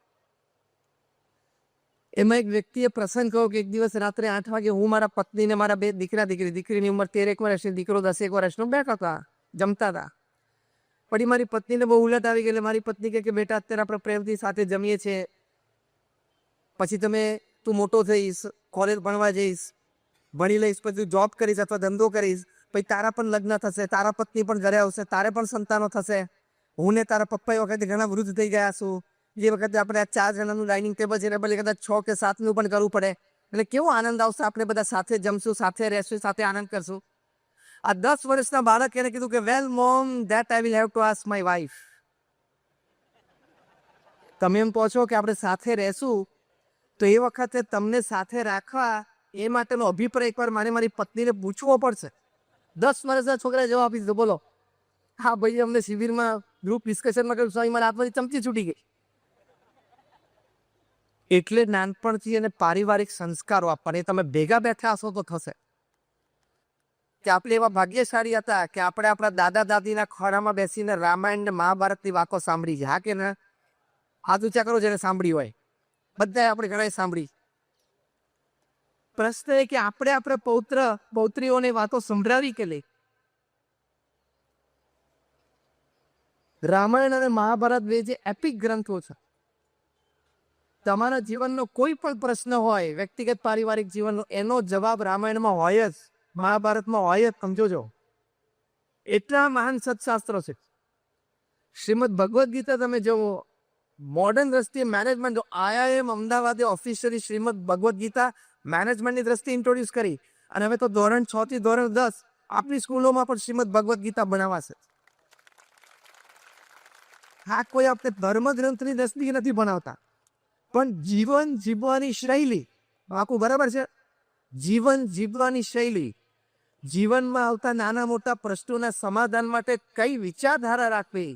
એમાં એક વ્યક્તિએ પ્રસંગ કહ્યો કે એક દિવસ રાત્રે 8 વાગે હું મારા પત્નીને મારા 2 દીકરી, દીકરીની ઉંમર 13 વર્ષની, દીકરો 10 વર્ષનો, બેઠા હતા, જમતા હતા. પછી મારી પત્નીને બહુ ઉલટ આવી ગઈ. એટલે મારી પત્ની કહે કે બેટા, અત્યારે આપણે પ્રેમથી સાથે જમીએ છીએ, પછી તું મોટો થઈશ, કોલેજ ભણવા જઈશ, ભણી લઈશ, પછી જોબ કરીશ અથવા ધંધો કરીશ, પછી તારા પણ લગ્ન થશે, તારા પત્ની પણ ઘરે આવશે, તારે પણ સંતાનો થશે, હું ને તારા પપ્પા એ વખતે ઘણા વૃદ્ધ થઈ ગયા છું, જે વખતે આપણે આ 4 જણાનું ડાઇનિંગ ટેબલ છે એટલે કદાચ 6 કે 7નું પણ કરવું પડે, એટલે કેવો આનંદ આવશે, આપણે બધા સાથે જમશું, સાથે રહેશું, સાથે આનંદ કરશું. આ 10 વર્ષના બાળક એને કીધું કે well mom, that I will have to ask my wife. તમે એમ કહો છો કે આપણે સાથે રહેશું, તો એ વખતે તમને સાથે રાખવા એ માટેનો અભિપ્રાય એકવાર મારી પત્નીને પૂછવો પડશે. 10 વર્ષના છોકરા જવાબ આપી દીધો. બોલો, હા ભાઈ, અમને શિબિરમાં ગ્રુપ ડિસ્કશનમાં કહ્યું, સ્વામી મારા હાથમાંથી ચમચી છૂટી ગઈ. એટલે નાનપણથી એને પારિવારિક સંસ્કારો આપવાના. એ તમે ભેગા બેઠા હશો તો થશે. કે આપણે એવા ભાગ્યશાળી હતા કે આપણે આપણા દાદા દાદીના ખોળામાં બેસીને રામાયણ ને મહાભારતની વાતો સાંભળી છે. હા કે ના? હાથ ઊંચા કરો જેને સાંભળી હોય. બધાએ આપણે ઘણા સાંભળી. પ્રશ્ન એ કે આપણે પૌત્ર પૌત્રીઓને વાતો સંભળાવી કે નહીં? રામાયણ અને મહાભારત બે જે એપિક ગ્રંથો છે, તમારા જીવનનો કોઈ પણ પ્રશ્ન હોય, વ્યક્તિગત પારિવારિક જીવનનો, એનો જવાબ રામાયણમાં હોય જ, મહાભારતમાં હોય જ. સમજો, એટલા મહાન સત્શાસ્ત્રો છે. શ્રીમદ ભગવદ્ ગીતા તમે જુઓ, મોડર્ન દ્રષ્ટિએ મેનેજમેન્ટ, IIM અમદાવાદે ઓફિશિયલી શ્રીમદ ભગવદ્ ગીતા મેનેજમેન્ટની દ્રષ્ટિએ ઇન્ટ્રોડ્યુસ કરી, અને હવે તો ધોરણ 6 થી ધોરણ 10 આપણી સ્કૂલોમાં પણ શ્રીમદ ભગવદ્ ગીતા ભણાવાશે. હા, કોઈ આપણે ધર્મ ગ્રંથની દ્રષ્ટિએ નથી ભણાવતા, પણ જીવન જીવવાની શૈલી, આખું બરાબર છે. જીવન જીવવાની શૈલી, જીવનમાં આવતા નાના મોટા પ્રશ્નોના સમાધાન માટે કઈ વિચારધારા રાખવી,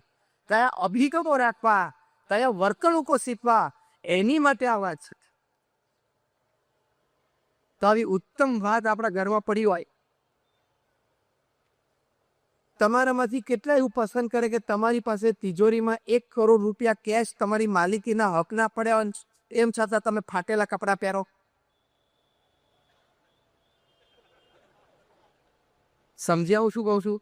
કયા અભિગમો રાખવા, કયા વર્તણૂકો શીખવા, એની માટે આ વાત છે. તો આવી ઉત્તમ વાત આપણા ઘરમાં પડી હોય. તમારામાંથી કેટલા એવું પસંદ કરે કે તમારી પાસે તિજોરીમાં 1 કરોડ રૂપિયા કેશ તમારી માલિકીના હક ના પડ્યા, એમ છતાં તમે ફાટેલા કપડાં પહેરો? સમજ્યા શું કહું છું?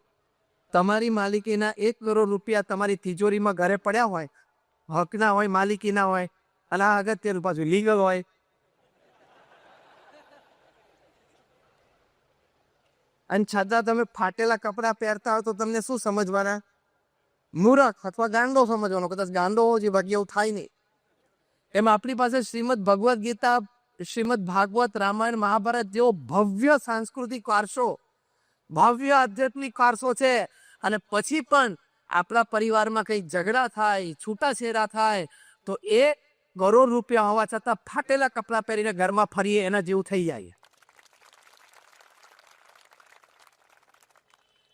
તમારી માલિકીના 1 કરોડ રૂપિયા તમારી તિજોરીમાં ઘરે પડ્યા હોય, હકના હોય, માલિકીના હોય, અને આ અગત્યનું પાછું લીગલ હોય, અને છતાં તમે ફાટેલા કપડાં પહેરતા હોય તો તમને શું સમજવાના? મૂર્ખ અથવા ગાંડો સમજવાનો. કદાચ ગાંડો હોવો જોઈએ, બાકી એવું થાય નહીં. એમ આપણી પાસે શ્રીમદ ભગવદ્ ગીતા, શ્રીમદ ભાગવત, રામાયણ, મહાભારત જેવો ભવ્ય સાંસ્કૃતિક વારસો, ભવ્ય આધ્યાત્મિક વારસો છે. અને પછી પણ આપણા પરિવારમાં કંઈ ઝઘડા થાય, છૂટાછેડા થાય, તો 1 કરોડ રૂપિયા હોવા છતાં ફાટેલા કપડાં પહેરીને ઘરમાં ફરીએ એના જેવું થઈ જાય.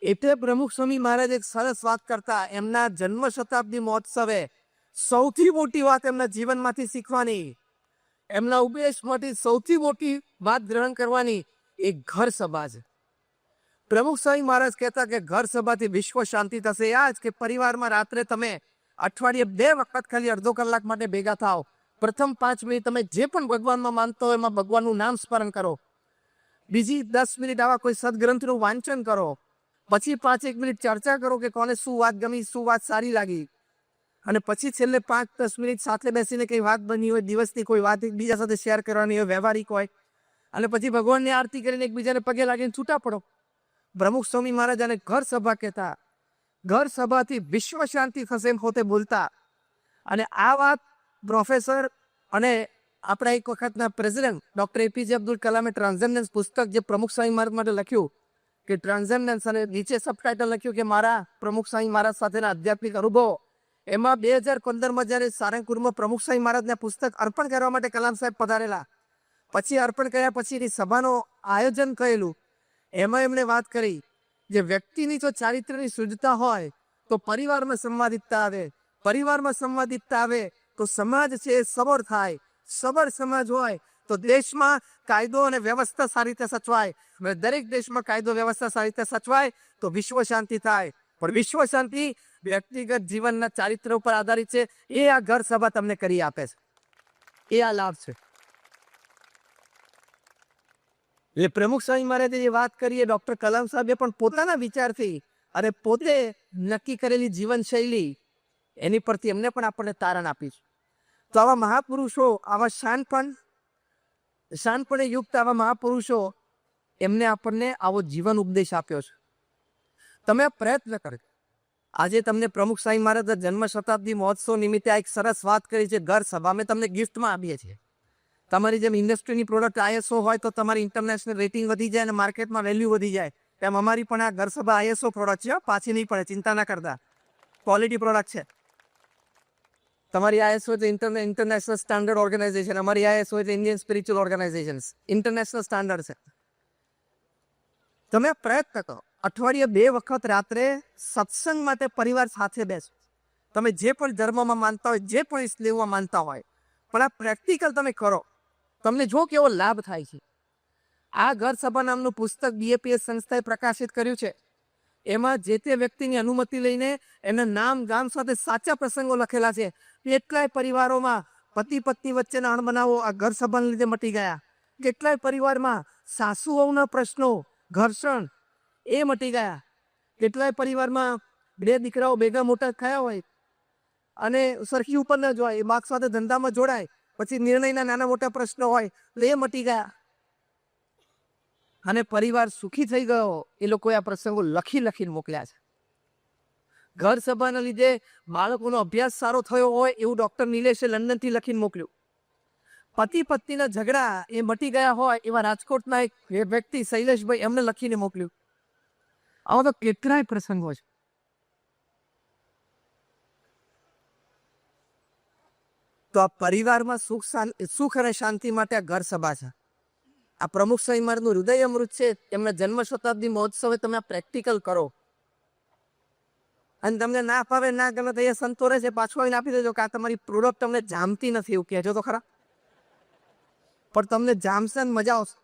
એટલે પ્રમુખ સ્વામી મહારાજ એક સરસ વાત કરતા, એમના જન્મ શતાબ્દી મહોત્સવે સૌથી મોટી વાત એમના જીવનમાંથી શીખવાની, એમના ઉપદેશમાંથી સૌથી મોટી વાત ગ્રહણ કરવાની, એ ઘર સભા છે. પ્રમુખ સ્વામી મહારાજ કહેતા કે ઘર સભાથી વિશ્વ શાંતિ થશે. આ જ કે પરિવારમાં રાત્રે તમે અઠવાડિયે 2 વખત ખાલી અડધો કલાક માટે ભેગા થાવ. પ્રથમ 5 મિનિટ તમે જે પણ ભગવાનમાં માનતો હોય એમાં ભગવાનનું નામ સ્મરણ કરો. બીજી 10 મિનિટ આવા કોઈ સદગ્રંથનું વાંચન કરો. પછી 5-1 મિનિટ ચર્ચા કરો કે કોને શું વાત ગમી, શું વાત સારી લાગી. અને પછી છેલ્લે 5-10 મિનિટ સાથે બેસીને કઈ વાત બની હોય, દિવસની કોઈ વાત એકબીજા સાથે શેર કરવાની હોય, વ્યવહારિક હોય, અને પછી ભગવાનની આરતી કરીને એકબીજાને પગે લાગીને છૂટા પડો. પ્રમુખ સ્વામી મહારાજ આને ઘર સભા કહેતા. ઘર સભાથી વિશ્વ શાંતિ થશે એમ પોતે બોલતા. અને આ વાત પ્રોફેસર અને આપણા એક વખતના પ્રેસિડેન્ટ ડોક્ટર APJ અબ્દુલ કલામે ટ્રાન્સેન્ડન્સ પુસ્તક જે પ્રમુખ સ્વામી મહારાજ માટે લખ્યું, કે ટ્રાન્સેન્ડન્સ, અને નીચે સબટાઇટલ લખ્યું કે મારા પ્રમુખ સ્વામી મહારાજ સાથેના આધ્યાત્મિક અનુભવો. એમાં 2015માં જ્યારે સારંગપુરમાં પ્રમુખ સ્વામી મહારાજને પુસ્તક અર્પણ કરવા માટે કલામ સાહેબ પધારેલા, પછી અર્પણ કર્યા પછીની સભાનું આયોજન કરેલું, એમાં એમણે વાત કરી, જે વ્યક્તિની જો ચારિત્ર્યની શુદ્ધતા હોય તો પરિવારમાં સંવાદિતતા આવે, પરિવારમાં સંવાદિતતા આવે તો સમાજ છે એ સબળ થાય, સબળ સમાજ હોય તો દેશમાં કાયદો અને વ્યવસ્થા સારી રીતે સચવાય, અને દરેક દેશમાં કાયદો વ્યવસ્થા સારી રીતે સચવાય તો વિશ્વ શાંતિ થાય. પણ વિશ્વ શાંતિ વ્યક્તિગત જીવનના ચારિત્ર ઉપર આધારિત છે. એ આ ઘર સભા તમને કરી આપે છે, એ આ લાભ છે. એટલે પ્રમુખ સ્વામી મહારાજે જે વાત કરી એ ડોક્ટર કલામ સાહેબે પણ પોતાના વિચારથી અને પોતે નક્કી કરેલી જીવનશૈલી, એની પરથી એમને પણ આપણને તારણ આપી છે. તો આવા મહાપુરુષો, આવા શાનપણે યુક્ત આવા મહાપુરુષો, એમને આપણને આવો જીવન ઉપદેશ આપ્યો છે. તમે પ્રયત્ન કરજો. આજે તમને પ્રમુખ સ્વામી મહારાજ જન્મ શતાબ્દી મહોત્સવ નિમિત્તે એક સરસ વાત કરી છે, ઘર સભા અમે તમને ગિફ્ટમાં આપીએ છીએ. તમારી જેમ ઇન્ડસ્ટ્રીની પ્રોડક્ટ ISO હોય તો તમારી ઇન્ટરનેશનલ રેટિંગ વધી જાય અને માર્કેટમાં વેલ્યુ વધી જાય, તેમ અમારી પણ આ ઘર સભા ISO પ્રોડક્ટ છે. પાછી નહીં પડે, ચિંતા ના કરતા, ક્વોલિટી પ્રોડક્ટ છે. તમારી ISO એટલે ઇન્ટરનેશનલ સ્ટાન્ડર્ડ ઓર્ગેનાઇઝેશન, અમારી ISO એટલે Indian spiritual organisation, international standard છે. તમે પ્રયત્ન કરો, અઠવાડિયે 2 વખત રાત્રે સત્સંગ માટે પરિવાર સાથે બેસો. તમે જે પણ ધર્મમાં માનતા હોય, જે પણ ઇસ્લામમાં માનતા હોય, પણ આ પ્રેક્ટિકલ તમે કરો, તમને જો કેવો લાભ થાય છે. આ ઘર સભા નામનું પુસ્તક BAPS સંસ્થાએ પ્રકાશિત કર્યું છે. એમાં જે તે વ્યક્તિની અનુમતિ લઈને એના નામ ગામ સાથે સાચા પ્રસંગો લખેલા છે. કેટલાય પરિવારોમાં પતિ પત્ની વચ્ચેના અણબનાવો આ ઘર સભાને લીધે મટી ગયા. કેટલાય પરિવારમાં સાસુ વહુના પ્રશ્નો, ઘર્ષણ એ મટી ગયા. કેટલાય પરિવારમાં 2 દીકરાઓ ભેગા મોટા થયા હોય અને સરખી ઉપર ન જોવાય, એ બાપ સાથે ધંધામાં જોડાય, પછી નિર્ણયના નાના મોટા પ્રશ્નો હોય તો એ મટી ગયા. અને પરિવાર સુખી થઈ ગયો. એ લોકોએ આ પ્રસંગો લખીને મોકલ્યા છે. ઘર સભાના લીધે બાળકોનો અભ્યાસ સારો થયો હોય એવું ડૉક્ટર નિલેશે લંડનથી લખીને મોકલ્યું. પતિ પત્નીના ઝઘડા એ મટી ગયા હોય એવા રાજકોટના એક વ્યક્તિ શૈલેષભાઈ, એમને લખીને મોકલ્યું. આવા તો કેટલાય પ્રસંગો છે. તો આ પરિવારમાં સુખ અને શાંતિ માટે આ ઘર સભા છે. આ પ્રમુખ સ્વામી મહારાજનું હૃદય અમૃત છે. એમના જન્મ શતાબ્દી મહોત્સવે તમે આ પ્રેક્ટિકલ કરો. અને તમને ના ફાવે, ના ગમે તો એ સંતો રહે છે, પાછું આવીને આપી દેજો કે આ તમારી પ્રોડક્ટ તમને જામતી નથી, એવું કહેજો તો ખરા. પણ તમને જામશે ને મજા આવશે.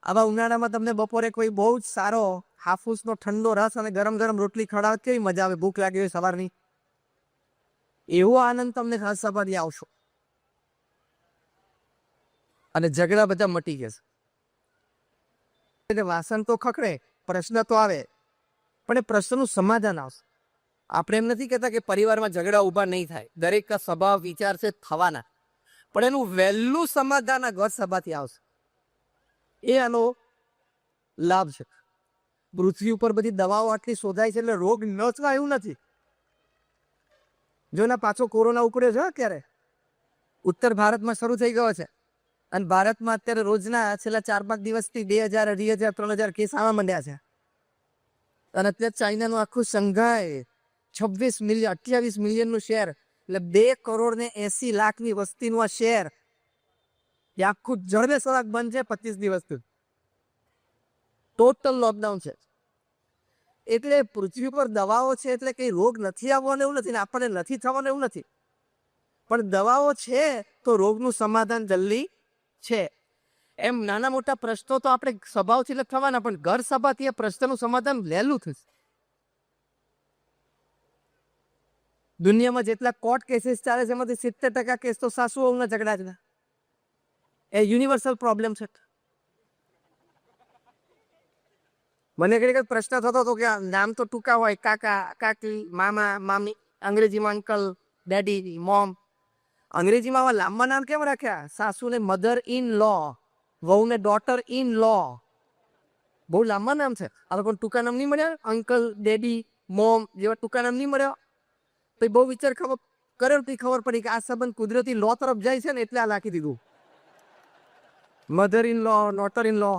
આવા ઉનાળામાં તમને બપોરે કોઈ બહુ જ સારો હાફૂસનો ઠંડો રસ અને ગરમ ગરમ રોટલી ખવડાવે કેવી મજા આવે, ભૂખ લાગી હોય સવારની. એવો આનંદ તમને ઘર સભાથી આવશો. અને ઝઘડા બધા મટી જશે. વાસણ તો ખખડે, પ્રશ્ન તો આવે, પણ એ પ્રશ્નનું સમાધાન આવશે. આપણે એમ નથી કહેતા કે પરિવારમાં ઝઘડા ઊભા નહીં થાય. દરેક સ્વભાવ વિચાર છે થવાના, પણ એનું વહેલું સમાધાન આ ઘર સભાથી આવશે. એ આનો લાભ છે. પૃથ્વી ઉપર બધી દવાઓ આટલી શોધાય છે એટલે રોગ ન થાય એવું નથી. જો ના પાછો કોરોના ઉકળ્યો છે અત્યારે ઉત્તર ભારતમાં શરૂ થઈ ગયો છે. અને ભારતમાં અત્યારે રોજના છેલ્લા 4-5 દિવસથી 2000, 2,000, 3,000 કેસ આવવા માંડ્યા છે. અને અત્યારે ચાઇનાનું આખું સંઘાઈ 28 મિલિયનનું શહેર, એટલે 2,80,00,000 વસ્તીનું આ શહેર, એ આખું જળબે સળાક બંધ છે 25 દિવસથી. ટોટલ લોકડાઉન છે. એટલે પૃથ્વી પર દવાઓ છે એટલે કઈ રોગ નથી આવવાનો એવું નથી, ને આપણને નથી થવાનું એવું નથી. પણ દવાઓ છે તો રોગનું સમાધાન જલ્દી છે. એમ નાના મોટા પ્રશ્નો તો આપણે સ્વભાવથી એટલે થવાના, પણ ઘર સભાથી એ પ્રશ્નનું સમાધાન વહેલું થશે. દુનિયામાં જેટલા કોર્ટ કેસીસ ચાલે છે એમાંથી 70% કેસ તો સાસુ વહુના ઝઘડા જ. એ યુનિવર્સલ પ્રોબ્લેમ છે. મને કઈ પ્રશ્ન થતો હતો કે નામ તો ટૂંકા હોય, કાકા, કાકી, મામા, મામી, અંગ્રેજીમાં અંકલ, ડેડી, મોમ. અંગ્રેજીમાં આવા લાંબા નામ કેમ રાખ્યા? સાસુને મધર ઇન લો, વહુને ડોટર ઇન લો. બહુ લાંબા નામ છે. આ લોકો ટૂંકા નામ નહીં મળ્યા? અંકલ, ડેડી, મોમ જેવા ટૂંકા નામ નહીં મળ્યા? તો બહુ વિચાર કર્યો તો ખબર પડી કે આ સંબંધ કુદરતી લો તરફ જાય છે ને એટલે આ લાખી દીધું. Mother in law, daughter in law.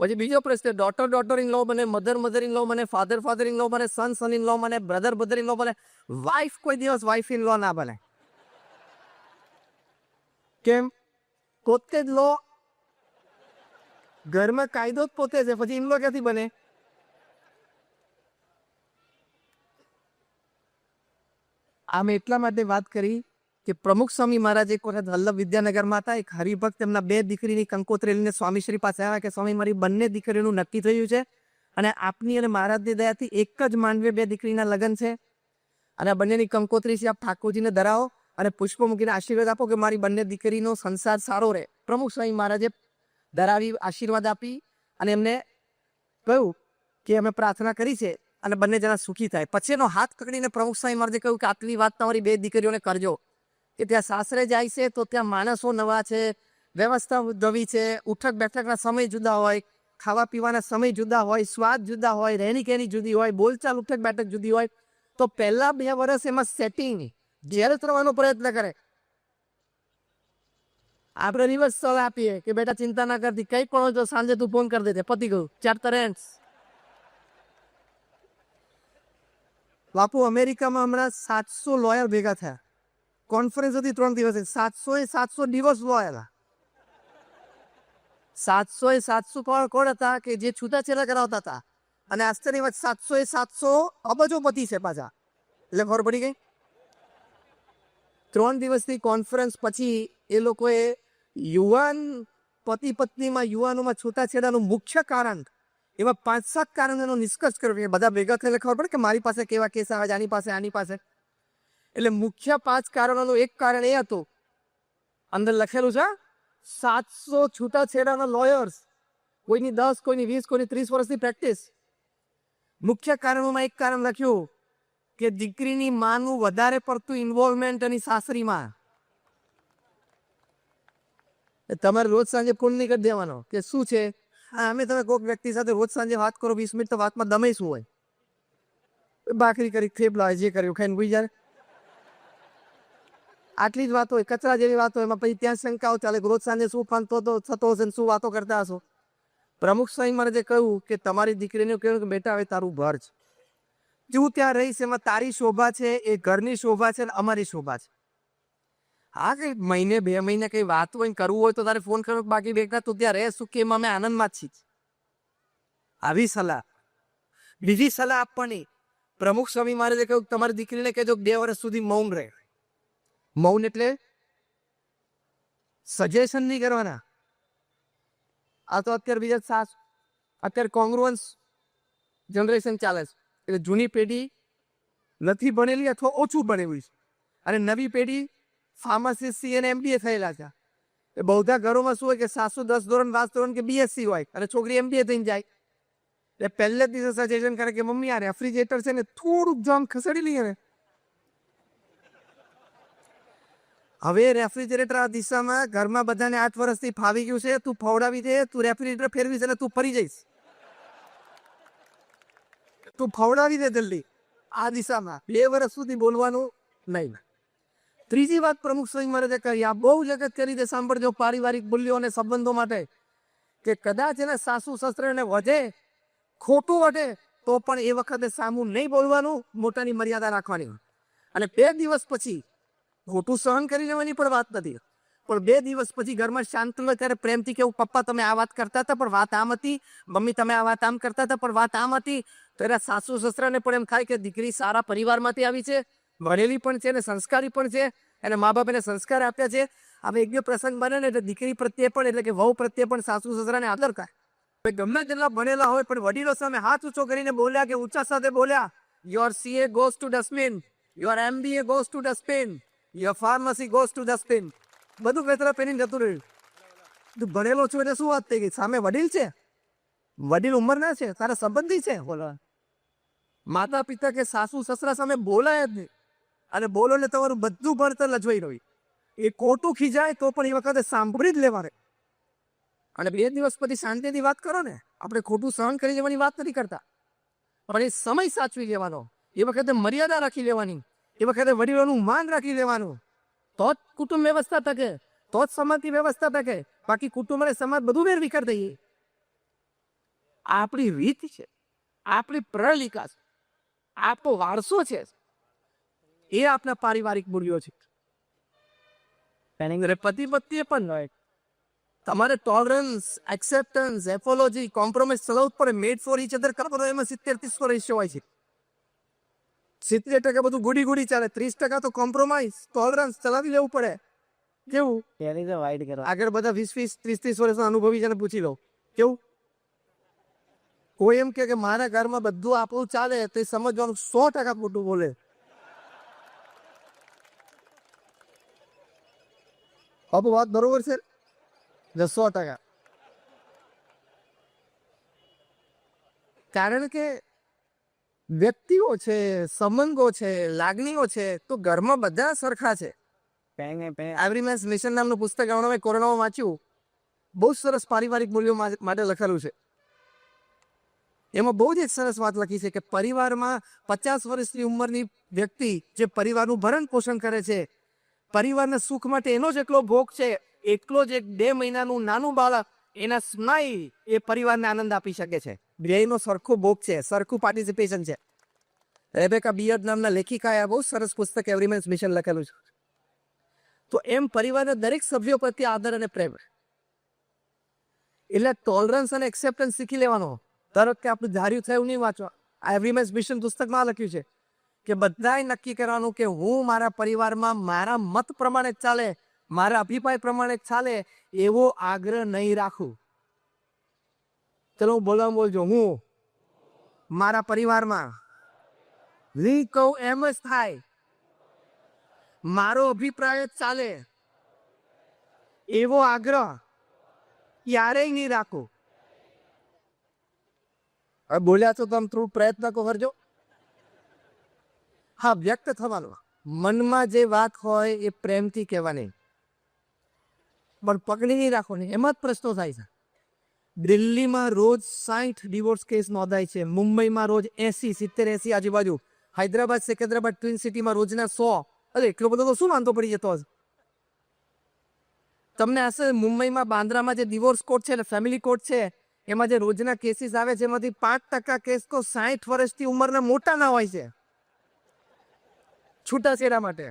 પછી બીજો પ્રશ્ન, ડોટર ઇન લો બને, મધર ઇન લો બને, ફાધર ઇન લો બને, સન ઇન લો બને, બ્રધર ઇન લો બને. વાઇફ કોઈ દિવસ વાઇફ ઇન લો ના બને. કેમ? પોતે જ લો, ઘરમાં કાયદો જ પોતે છે, પછી ઇન લો ક્યાંથી બને? આમ એટલા માટે વાત કરી કે પ્રમુખ સ્વામી મહારાજ એક વખત વલ્લભ વિદ્યાનગરમાં હતા. એક હરિભક્ત એમના 2 દીકરીની કંકોત્રી લઈને સ્વામીશ્રી પાસે આવ્યા કે સ્વામી મારી બંને દીકરીનું નક્કી થયું છે અને આપની અને મહારાજની દયાથી એક જ માંડવે 2 દીકરીના લગ્ન છે અને આ બંનેની કંકોત્રી છે, આપ ઠાકોરજીને ધરાવો અને પુષ્પો મૂકીને આશીર્વાદ આપો કે મારી બંને દીકરીનો સંસાર સારો રહે. પ્રમુખ સ્વામી મહારાજે ધરાવી, આશીર્વાદ આપી અને એમને કહ્યું કે અમે પ્રાર્થના કરી છે અને બંને જણા સુખી થાય. પછી એનો હાથ પકડીને પ્રમુખ સ્વામી મહારાજે કહ્યું કે આટલી વાત તમારી 2 દીકરીઓને કરજો કે ત્યાં સાસરે જાય છે તો ત્યાં માણસો નવા છે, વ્યવસ્થા નવી છે, ઉઠક બેઠકના સમય જુદા હોય, ખાવા પીવાના સમય જુદા હોય, સ્વાદ જુદા હોય, રહેણી કહેણી જુદી હોય, બોલચાલ ઉઠક બેઠક જુદી હોય, તો પહેલા 2 વર્ષ એમાં સેટિંગ જેલ કરવાનો પ્રયત્ન કરે. આપણે રિવર્સ સલાહ આપીએ કે બેટા ચિંતા ના કરતી, કઈ પણ હોય તો સાંજે તું ફોન કરી દેજે, પતી ગયું, ચાર્ટર એન્ડ્સ. બાપુ અમેરિકામાં હમણાં 700 લોયર ભેગા થયા, કોન્ફરન્સ હતી 3 દિવસે, 700 ડિવોર્સ લોયર. 700 કોણ હતા કે જે છૂટાછેડા કરાવતા હતા, અને આશ્ચર્યની વાત 700 અબજોપતિ છે પાછા. એટલે ખબર પડી ગઈ. 3 દિવસની કોન્ફરન્સ પછી એ લોકોએ યુવાન પતિ પત્નીમાં યુવાનોમાં છૂટાછેડાનું મુખ્ય કારણ એવા 5-7 કારણોનો નિષ્કર્ષ કર્યો કે બધા ભેગા થઈને ખબર પડે કે મારી પાસે કેવા કેસ આવે, આની પાસે. એટલે મુખ્ય 5 કારણોનું એક કારણ એ હતું, અંદર લખેલું છે 700 છૂટાછેડાના લોયર્સ, કોઈની 10, કોઈની 20, કોઈની 30 વર્ષની પ્રેક્ટિસ. મુખ્ય કારણોમાં એક કારણ લખ્યું કે દીકરીની માનું વધારે પડતું ઇન્વોલ્વમેન્ટ એની સાસરીમાં. તમારે રોજ સાંજે ફોન નહીં કરી દેવાનો કે શું છે, અમે તમે કોઈક વ્યક્તિ સાથે રોજ સાંજે વાત કરો 20 મિનિટ, તો વાતમાં દમે શું હોય, ભાખરી કરી, થેપલા જે કર્યું ખાઈને ભૂઈ જાય, આટલી જ વાત હોય, કચરા જેવી વાત હોય. એમાં પછી ત્યાં શંકાઓ ચાલે રોજ સાંજે શું ફાનતો થતો હશે, શું વાતો કરતા હશો. પ્રમુખ સ્વામી મહારાજે કહ્યું કે તમારી દીકરીને કહ્યું કે બેટા હવે તારું ઘર છે, તું ત્યાં રહીશ એમાં તારી શોભા છે, એ ઘરની શોભા છે, અમારી શોભા છે. હા, કઈ મહિને 2 મહિને કઈ વાત હોય કરવું હોય તો તારે ફોન કરો, બાકી બેટા તું ત્યાં રહે શું કે એમાં અમે આનંદમાં જ છીએ. આવી સલાહ. બીજી સલાહ આપવાની, પ્રમુખ સ્વામી મહારાજે કહ્યું તમારી દીકરીને કહેજો 2 વર્ષ સુધી મૌન રહે. મૌન એટલે સજેશન નહીં કરવાના. આ તો અત્યારે કોંગ્રુઅન્સ જનરેશન ચાલે છે. એટલે જૂની પેઢી નથી ભણેલી અથવા ઓછું ભણેલી છે, અને નવી પેઢી ફાર્માસિસ્ટ અને MBA થયેલા છે. એ બહુધા ઘરોમાં શું હોય કે સાસુ 10 ધોરણ 12 ધોરણ કે BSc હોય અને છોકરી MBA થઈને જાય. એટલે પહેલે જ દિવસે સજેશન કરે કે મમ્મી આ રેફ્રિજરેટર છે ને થોડુંક જામ ખસેડી લઈએ ને. હવે રેફ્રિજરેટર આ દિશામાં ઘરમાં બધાને 8 વર્ષથી ફાવી ગયું છે, તું ફવડાવી દે, તું રેફ્રિજરેટર ફેરવીશ એટલે તું ફરી જઈશ, તું ફવડાવી દે જલ્દી આ દિશામાં. 2 વર્ષ સુધી બોલવાનું નહીં. ત્રીજી વાત પ્રમુખ સ્વામી મહારાજે કહી, આ બહુ જગત કરી દે, સાંભળજો, પારિવારિક મૂલ્યો અને સંબંધો માટે, કે કદાચ એને સાસુ સસરાને વધે, ખોટું વધે, તો પણ એ વખતે સામું નહીં બોલવાનું, મોટાની મર્યાદા રાખવાની. અને 2 દિવસ પછી ખોટું સહન કરી લેવાની પણ વાત નથી, પણ 2 દિવસ પછી ઘરમાં શાંત હોય ત્યારે પ્રેમથી કેવું, પપ્પા તમે આ વાત કરતા હતા પણ વાત આમ હતી, મમ્મી તમે આ વાત આમ કરતા હતા પણ વાત આમ હતી. તો એના સાસુ સસરાને પણ એમ થાય કે દીકરી સારા પરિવારમાંથી આવી છે, ભણેલી પણ છે અને સંસ્કારી પણ છે, અને મા બાપ એને સંસ્કાર આપ્યા છે. હવે એક બે પ્રસંગ બને ને એટલે દીકરી પ્રત્યે પણ, એટલે કે વહુ પ્રત્યે પણ સાસુ સસરાને આદર કરે. ગમે તેટલા ભણેલા હોય પણ વડીલો સામે હાથ ઊંચો કરીને બોલ્યા કે ઊંચા સાથે બોલ્યા, your CA goes to dustbin, your MBA goes to dustbin, your pharmacy goes to dustbin. બધું કચરા પહેરીને જતું રહ્યું. તું ભણેલો છું એટલે શું વાત થઈ ગઈ, સામે વડીલ છે, વડીલ ઉંમરના છે, તારા સંબંધી છે. બોલો, માતા પિતા કે સાસુ સસરા સામે બોલાય જ નહીં, અને બોલો એટલે તમારું બધું ભણતર લજવાઈ રહ્યું. એ ખોટું ખીજાય તો પણ એ વખતે સાંભળી જ લેવાને. અને 2 દિવસ પછી શાંતિથી વાત કરો ને, આપણે ખોટું સહન કરી લેવાની વાત નથી કરતા, પણ એ સમય સાચવી લેવાનો, એ વખતે મર્યાદા રાખી લેવાની, એ વખતે વડીલોનું માન રાખી લેવાનું. તો જ કુટુંબ વ્યવસ્થા ટકે, તો જ સમાજની વ્યવસ્થા ટકે. બાકી કુટુંબ અને સમાજ બધું વેરવી કરી દઈએ. આપણી રીત છે, આપણી પ્રણાલિકા છે, આપણો વારસો છે, એ આપણા પારિવારિક મૂલ્યો છે. પતિ પત્નીએ પણ હોય, તમારે ટોલરન્સ, એક્સેપ્ટન્સ, એપોલોજી, કોમ્પ્રોમાઇઝ ચલાવવું પડે. મેડ ફોર ઈચ અધર કરો, એમાં 70-30 રેશિયો હોય છે. 70% બધું ગુડી ચાલે, 30% તો કોમ્પ્રોમાઇઝ, ટોલરન્સ ચલાવી લેવું પડે. કેવું આગળ બધા 20-20, 30-30 વર્ષના અનુભવી છે, પૂછી લો કેવું. કોઈ એમ કે મારા ઘરમાં બધું આપણું ચાલે, તે સમજવાનું 100% મોટું બોલે. બાપુ વાત બરોબર છે, 100%. કારણ કે વ્યક્તિઓ છે, સંબંધો છે, લાગણીઓ છે, તો ઘરમાં બધા સરખા છે. એવરી મેન્સ મિશન નામનું પુસ્તક હમણાં મેં કોરોનામાં વાંચ્યું, બહુ સરસ પારિવારિક મૂલ્યો માટે લખેલું છે. એમાં બહુ જ એક સરસ વાત લખી છે કે પરિવારમાં 50 વર્ષની ઉંમરની વ્યક્તિ જે પરિવારનું ભરણ પોષણ કરે છે, પરિવારના સુખ માટે એનો જ એકલો ભોગ છે, એટલો જ એક 2 મહિનાનું નાનું બાળક એના સ્માઈલ એ પરિવારને આનંદ આપી શકે છે. બેયનો સરખો ભોગ છે, સરખું પાર્ટિસિપેશન છે. રેબેકા બિયર્ડ નામના લેખિકાએ આ બહુ સરસ પુસ્તક એવરીમેન્સ મિશન લખેલું છે. તો એમ પરિવારના દરેક સભ્યો પ્રત્યે આદર અને પ્રેમ, એટલે ટોલરન્સ અને એક્સેપ્ટન્સ શીખી લેવાનો. દર વખતે આપણું ધાર્યું થયું નહીં વાંચવા. આ એવરીમેન્સ મિશન પુસ્તકમાં લખ્યું છે કે બધાએ નક્કી કરવાનું કે હું મારા પરિવારમાં મારા મત પ્રમાણે જ ચાલે, મારા અભિપ્રાય પ્રમાણે જ ચાલે એવો આગ્રહ નહીં રાખું. ચલો હું બોલવા બોલજો, હું મારા પરિવારમાં લી કહું એમ જ થાય, મારો અભિપ્રાય જ ચાલે એવો આગ્રહ ક્યારેય નહીં રાખો. હવે બોલ્યા છો તો આમ થોડું પ્રયત્ન કરજો. હા, વ્યક્ત થવાનું, મનમાં જે વાત હોય એ પ્રેમથી કહેવાની, પણ પકડી નહીં રાખવાની. એમાં જ પ્રશ્નો થાય છે. દિલ્હીમાં રોજ 60 ડિવોર્સ કેસ નોંધાય છે, મુંબઈમાં રોજ 80-70-80 આજુબાજુ, હૈદરાબાદ સિકંદરાબાદ ટ્વિન સિટીમાં રોજના 100. અરે એટલો બધો તો શું વાંધો પડી જતો હશે તમને? હશે મુંબઈમાં બાંદ્રામાં જે ડિવોર્સ કોર્ટ છે એટલે ફેમિલી કોર્ટ છે, એમાં જે રોજના કેસીસ આવે છે એમાંથી 5% કેસ તો 60 વર્ષથી ઉંમરના મોટા ના હોય છે, છૂટાછેડા માટે.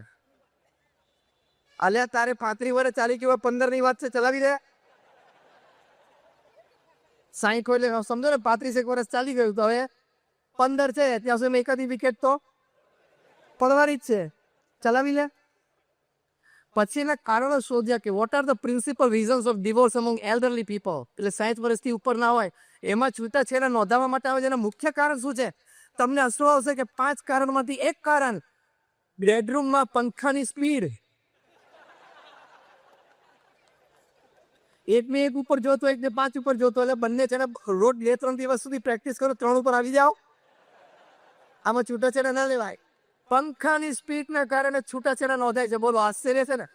અલ્યા તારે 35 વર્ષ ચાલી ગયું, 15 ની વાત છે, ચલાવી દે. 60 હોય એટલે સમજો ને 35 વર્ષ ચાલી ગયું, તો હવે 15 છે, ત્યાં સુધી એકાદી વિકેટ તો પડવાની જ છે, ચલાવી લે. પછી એના કારણો શોધ્યા કે what are the principal reasons of divorce અમંગ elderly people. એટલે 60 વર્ષથી ઉપર ના હોય એમાં છૂટાછેડા નોંધાવવા માટે આવે છે. એના મુખ્ય કારણ શું છે? તમને હસવું આવશે કે 5 કારણમાંથી એક કારણ બેડરૂમમાં પંખાની સ્પીડ. એકને એક ઉપર જોતો, એકને 5 ઉપર જોતો, એટલે બંને છે ને રોજ 2-3 દિવસ સુધી પ્રેક્ટિસ કરો, 3 ઉપર આવી જાઓ. આમાં છૂટાછેડા ના લેવાય. પંખાની સ્પીડના કારણે છૂટાછેડા નોંધાય છે. બોલો, આશ્ચર્ય છે ને?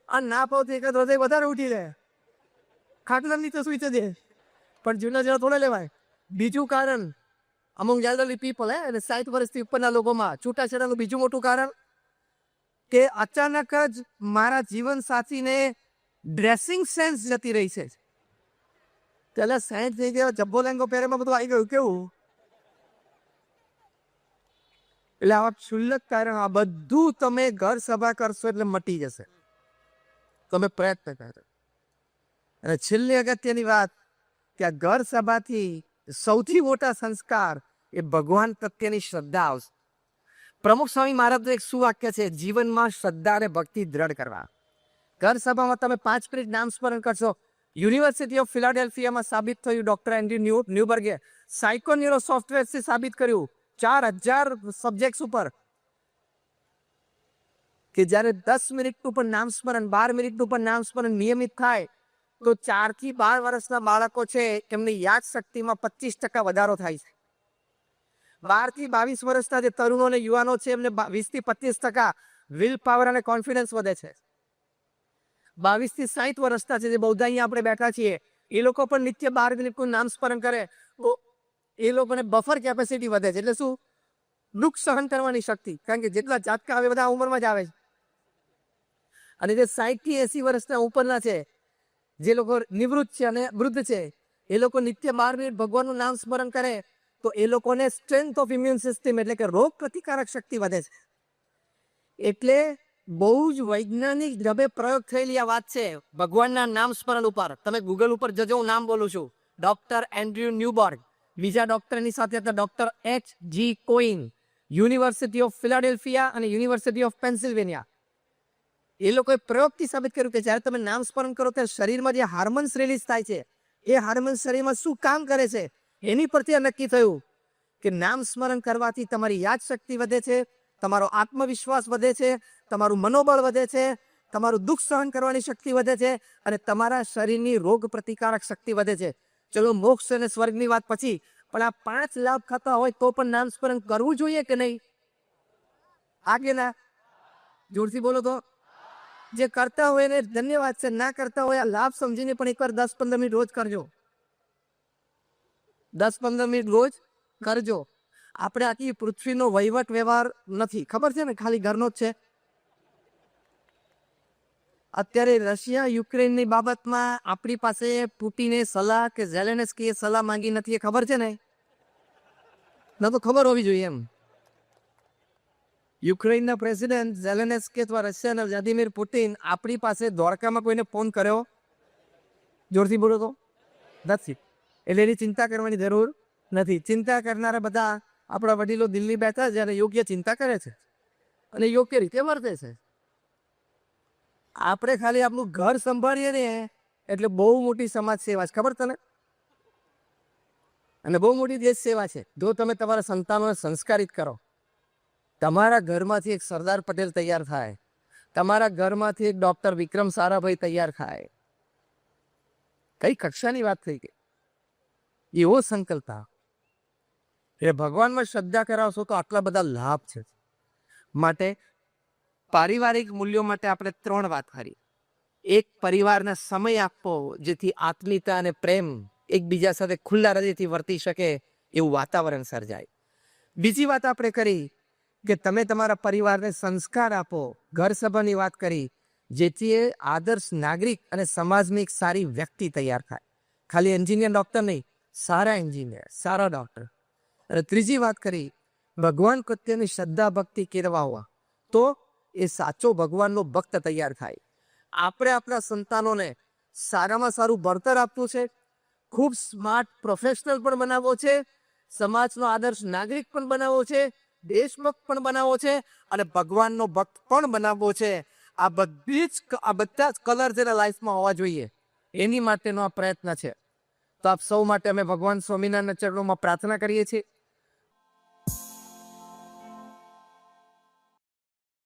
આ ના પાવતી એકાદ હૃદય વધારે ઉઠી રહે, ખાટલા નીચે સુઈ જશે, પણ જૂના જેવા થોડા લેવાય. બીજું કારણ અમંગ એલ્ડરલી પીપલ, અને 60 વર્ષથી ઉપરના લોકોમાં છૂટાછેડાનું બીજું મોટું કારણ કે અચાનક જ મારા જીવન સાથીને ડ્રેસિંગ સેન્સ જતી રહી છે. પેલા 60 થઈ ગયા, જબ્બો લેંગો પહેરેમાં બધું આવી ગયું, કેવું? એટલે આવા ક્ષુલ્લક કારણ, આ બધું તમે ઘર સભા કરશો એટલે મટી જશે, તમે પ્રયત્ન કરો. અને છેલ્લી અગત્યની વાત કે આ ઘર સભાથી સૌથી મોટા સંસ્કાર એ ભગવાન પ્રત્યેની શ્રદ્ધા આવશે. પ્રમુખ સ્વામી મહારાજનું એક સુવાક્ય છે, જીવનમાં શ્રદ્ધા અને ભક્તિ દ્રઢ કરવા. ઘર સભામાં તમે 5 મિનિટ નામ સ્મરણ કરશો. યુનિવર્સિટી ઓફ ફિલાડેલ્ફિયામાં સાબિત થયું, ડોક્ટર એન્ડ્રુ ન્યુબર્ગે સાયકોન્યુરો સોફ્ટવેરથી સાબિત કર્યું 4000 સબ્જેક્ટ્સ ઉપર કે જ્યારે 10 મિનિટનું પણ નામ સ્મરણ, 12 મિનિટનું પણ નામ સ્મરણ નિયમિત થાય તો 4 થી 12 વર્ષના બાળકો છે એમની યાદ શક્તિમાં 25% વધારો થાય છે. 12 થી 22 વર્ષના જે તરુણો અને યુવાનો છે એમને 20 થી 25% વિલ પાવર અને કોન્ફિડન્સ વધે છે. 22 થી 60 વર્ષના છે જે બૌદ્ધ અહીંયા આપણે બેઠા છીએ, એ લોકો પણ નિત્ય 12 મિનિટનું નામ સ્મરણ કરે તો એ લોકોને બફર કેપેસિટી વધે છે. એટલે શું? દુઃખ સહન કરવાની શક્તિ. કારણ કે જેટલા જાતકા આવે બધા ઉંમરમાં જ આવે છે. અને જે 60 થી 80 વર્ષના ઉપરના છે, જે લોકો નિવૃત્ત છે અને વૃદ્ધ છે, એ લોકો નિત્ય 12 મિનિટ ભગવાનનું નામ સ્મરણ કરે તો એ લોકોને સ્ટ્રેન્થ ઓફ ઇમ્યુન સિસ્ટમ એટલે કે રોગ પ્રતિકારક શક્તિ વધે છે. એટલે બહુ જ વૈજ્ઞાનિક ઢબે પ્રયોગ થયેલી આ વાત છે ભગવાનના નામ સ્મરણ ઉપર. તમે ગૂગલ ઉપર જજો, હું નામ બોલું છું, ડોક્ટર એન્ડ્રુ ન્યુબર્ગ. બીજા ડોક્ટરની સાથે હતા doctor H.G. Coin, university of Philadelphia અને યુનિવર્સિટી ઓફ પેન્સિલ્વેનિયા. એ લોકોએ પ્રયોગથી સાબિત કર્યું કે જ્યારે તમે નામ સ્મરણ કરો ત્યારે શરીરમાં જે હાર્મોન્સ રિલીઝ થાય છે એ હાર્મોન્સ શરીરમાં શું કામ કરે છે એની પરથી નક્કી થયું કે નામ સ્મરણ કરવાથી તમારી યાદશક્તિ વધે છે, તમારો આત્મવિશ્વાસ વધે છે, તમારું મનોબળ વધે છે, તમારું દુઃખ સહન કરવાની શક્તિ વધે છે અને તમારા શરીરની રોગ પ્રતિકારક શક્તિ વધે છે. ચલો મોક્ષ અને સ્વર્ગની વાત પછી, પણ આ 5 લાભ ખાતા હોય તો પણ નામ સ્મરણ કરવું જોઈએ કે નહીં? આગે ના જોરથી બોલો તો. જે કરતા હોય એને ધન્યવાદ છે, ના કરતા હોય આ લાભ સમજીને પણ એકવાર 10-15 મિનિટ રોજ કરજો. 10-15 મિનિટ રોજ કરજો. આપણે આખી પૃથ્વીનો વહીવટ વ્યવહાર નથી, ખબર છે ને, ખાલી ઘરનો જ છે. અત્યારે રશિયા યુક્રેનની બાબતમાં આપણી પાસે પુટિને સલાહ કે ઝેલેન્સ્કીએ સલાહ માંગી નથી, એ ખબર છે ને? ન તો ખબર હોવી જોઈએ એમ. યુક્રેનના પ્રેસિડેન્ટ ઝેલેન્સ્કી અથવા રશિયાના વ્લાદિમીર પુટિન આપણી પાસે દ્વારકામાં કોઈને ફોન કર્યો? જોરથી બોલો તો. નથી. એટલે એની ચિંતા કરવાની જરૂર નથી. ચિંતા કરનારા બધા આપણા વડીલો દિલ્હી બેઠા છે અને યોગ્ય ચિંતા કરે છે અને યોગ્ય રીતે વર્તે છે. આપણે ખાલી આપણું ઘર સંભાળીએ ને એટલે બહુ મોટી સમાજ સેવા છે, ખબર તને? અને બહુ મોટી દેશ સેવા છે. જો તમે તમારા સંતાનોને સંસ્કારિત કરો, તમારા ઘરમાંથી એક સરદાર પટેલ તૈયાર થાય, તમારા ઘરમાંથી એક ડોક્ટર વિક્રમ સારાભાઈ તૈયાર થાય, કઈ કક્ષાની વાત થઈ ગઈ. એવો સંકલ્પ એટલે ભગવાનમાં શ્રદ્ધા કરાવશો તો આટલા બધા લાભ છે. માટે પારિવારિક મૂલ્યો માટે આપણે 3 વાત કરી. એક, પરિવારને સમય આપવો જેથી આત્મીયતા અને પ્રેમ એકબીજા સાથે ખુલ્લા હૃદયથી વર્તી શકે એવું વાતાવરણ સર્જાય. બીજી વાત આપણે કરી કે તમે તમારા પરિવારને સંસ્કાર આપો, ઘર સભાની વાત કરી, જેથી એ આદર્શ નાગરિક અને સમાજની એક સારી વ્યક્તિ તૈયાર થાય. ખાલી એન્જિનિયર ડૉક્ટર નહીં, સારા એન્જિનિયર, સારા ડૉક્ટર. અને ત્રીજી વાત કરી ભગવાન પ્રત્યેની શ્રદ્ધા ભક્તિ કેળવવા, તો એ સાચો ભગવાનનો ભક્ત તૈયાર થાય. આપણે આપણા સંતાનોને સારામાં સારું ભણતર આપવું છે, ખૂબ સ્માર્ટ પ્રોફેશનલ પણ બનાવવો છે, સમાજનો આદર્શ નાગરિક પણ બનાવવો છે, દેશભક્ત પણ બનાવવો છે અને ભગવાનનો ભક્ત પણ બનાવવો છે. આ બધા જ કલર જેના લાઈફમાં હોવા જોઈએ, એની માટેનો આ પ્રયત્ન છે. તો આપ સૌ માટે અમે ભગવાન સ્વામિનારાયણના ચરણોમાં પ્રાર્થના કરીએ છીએ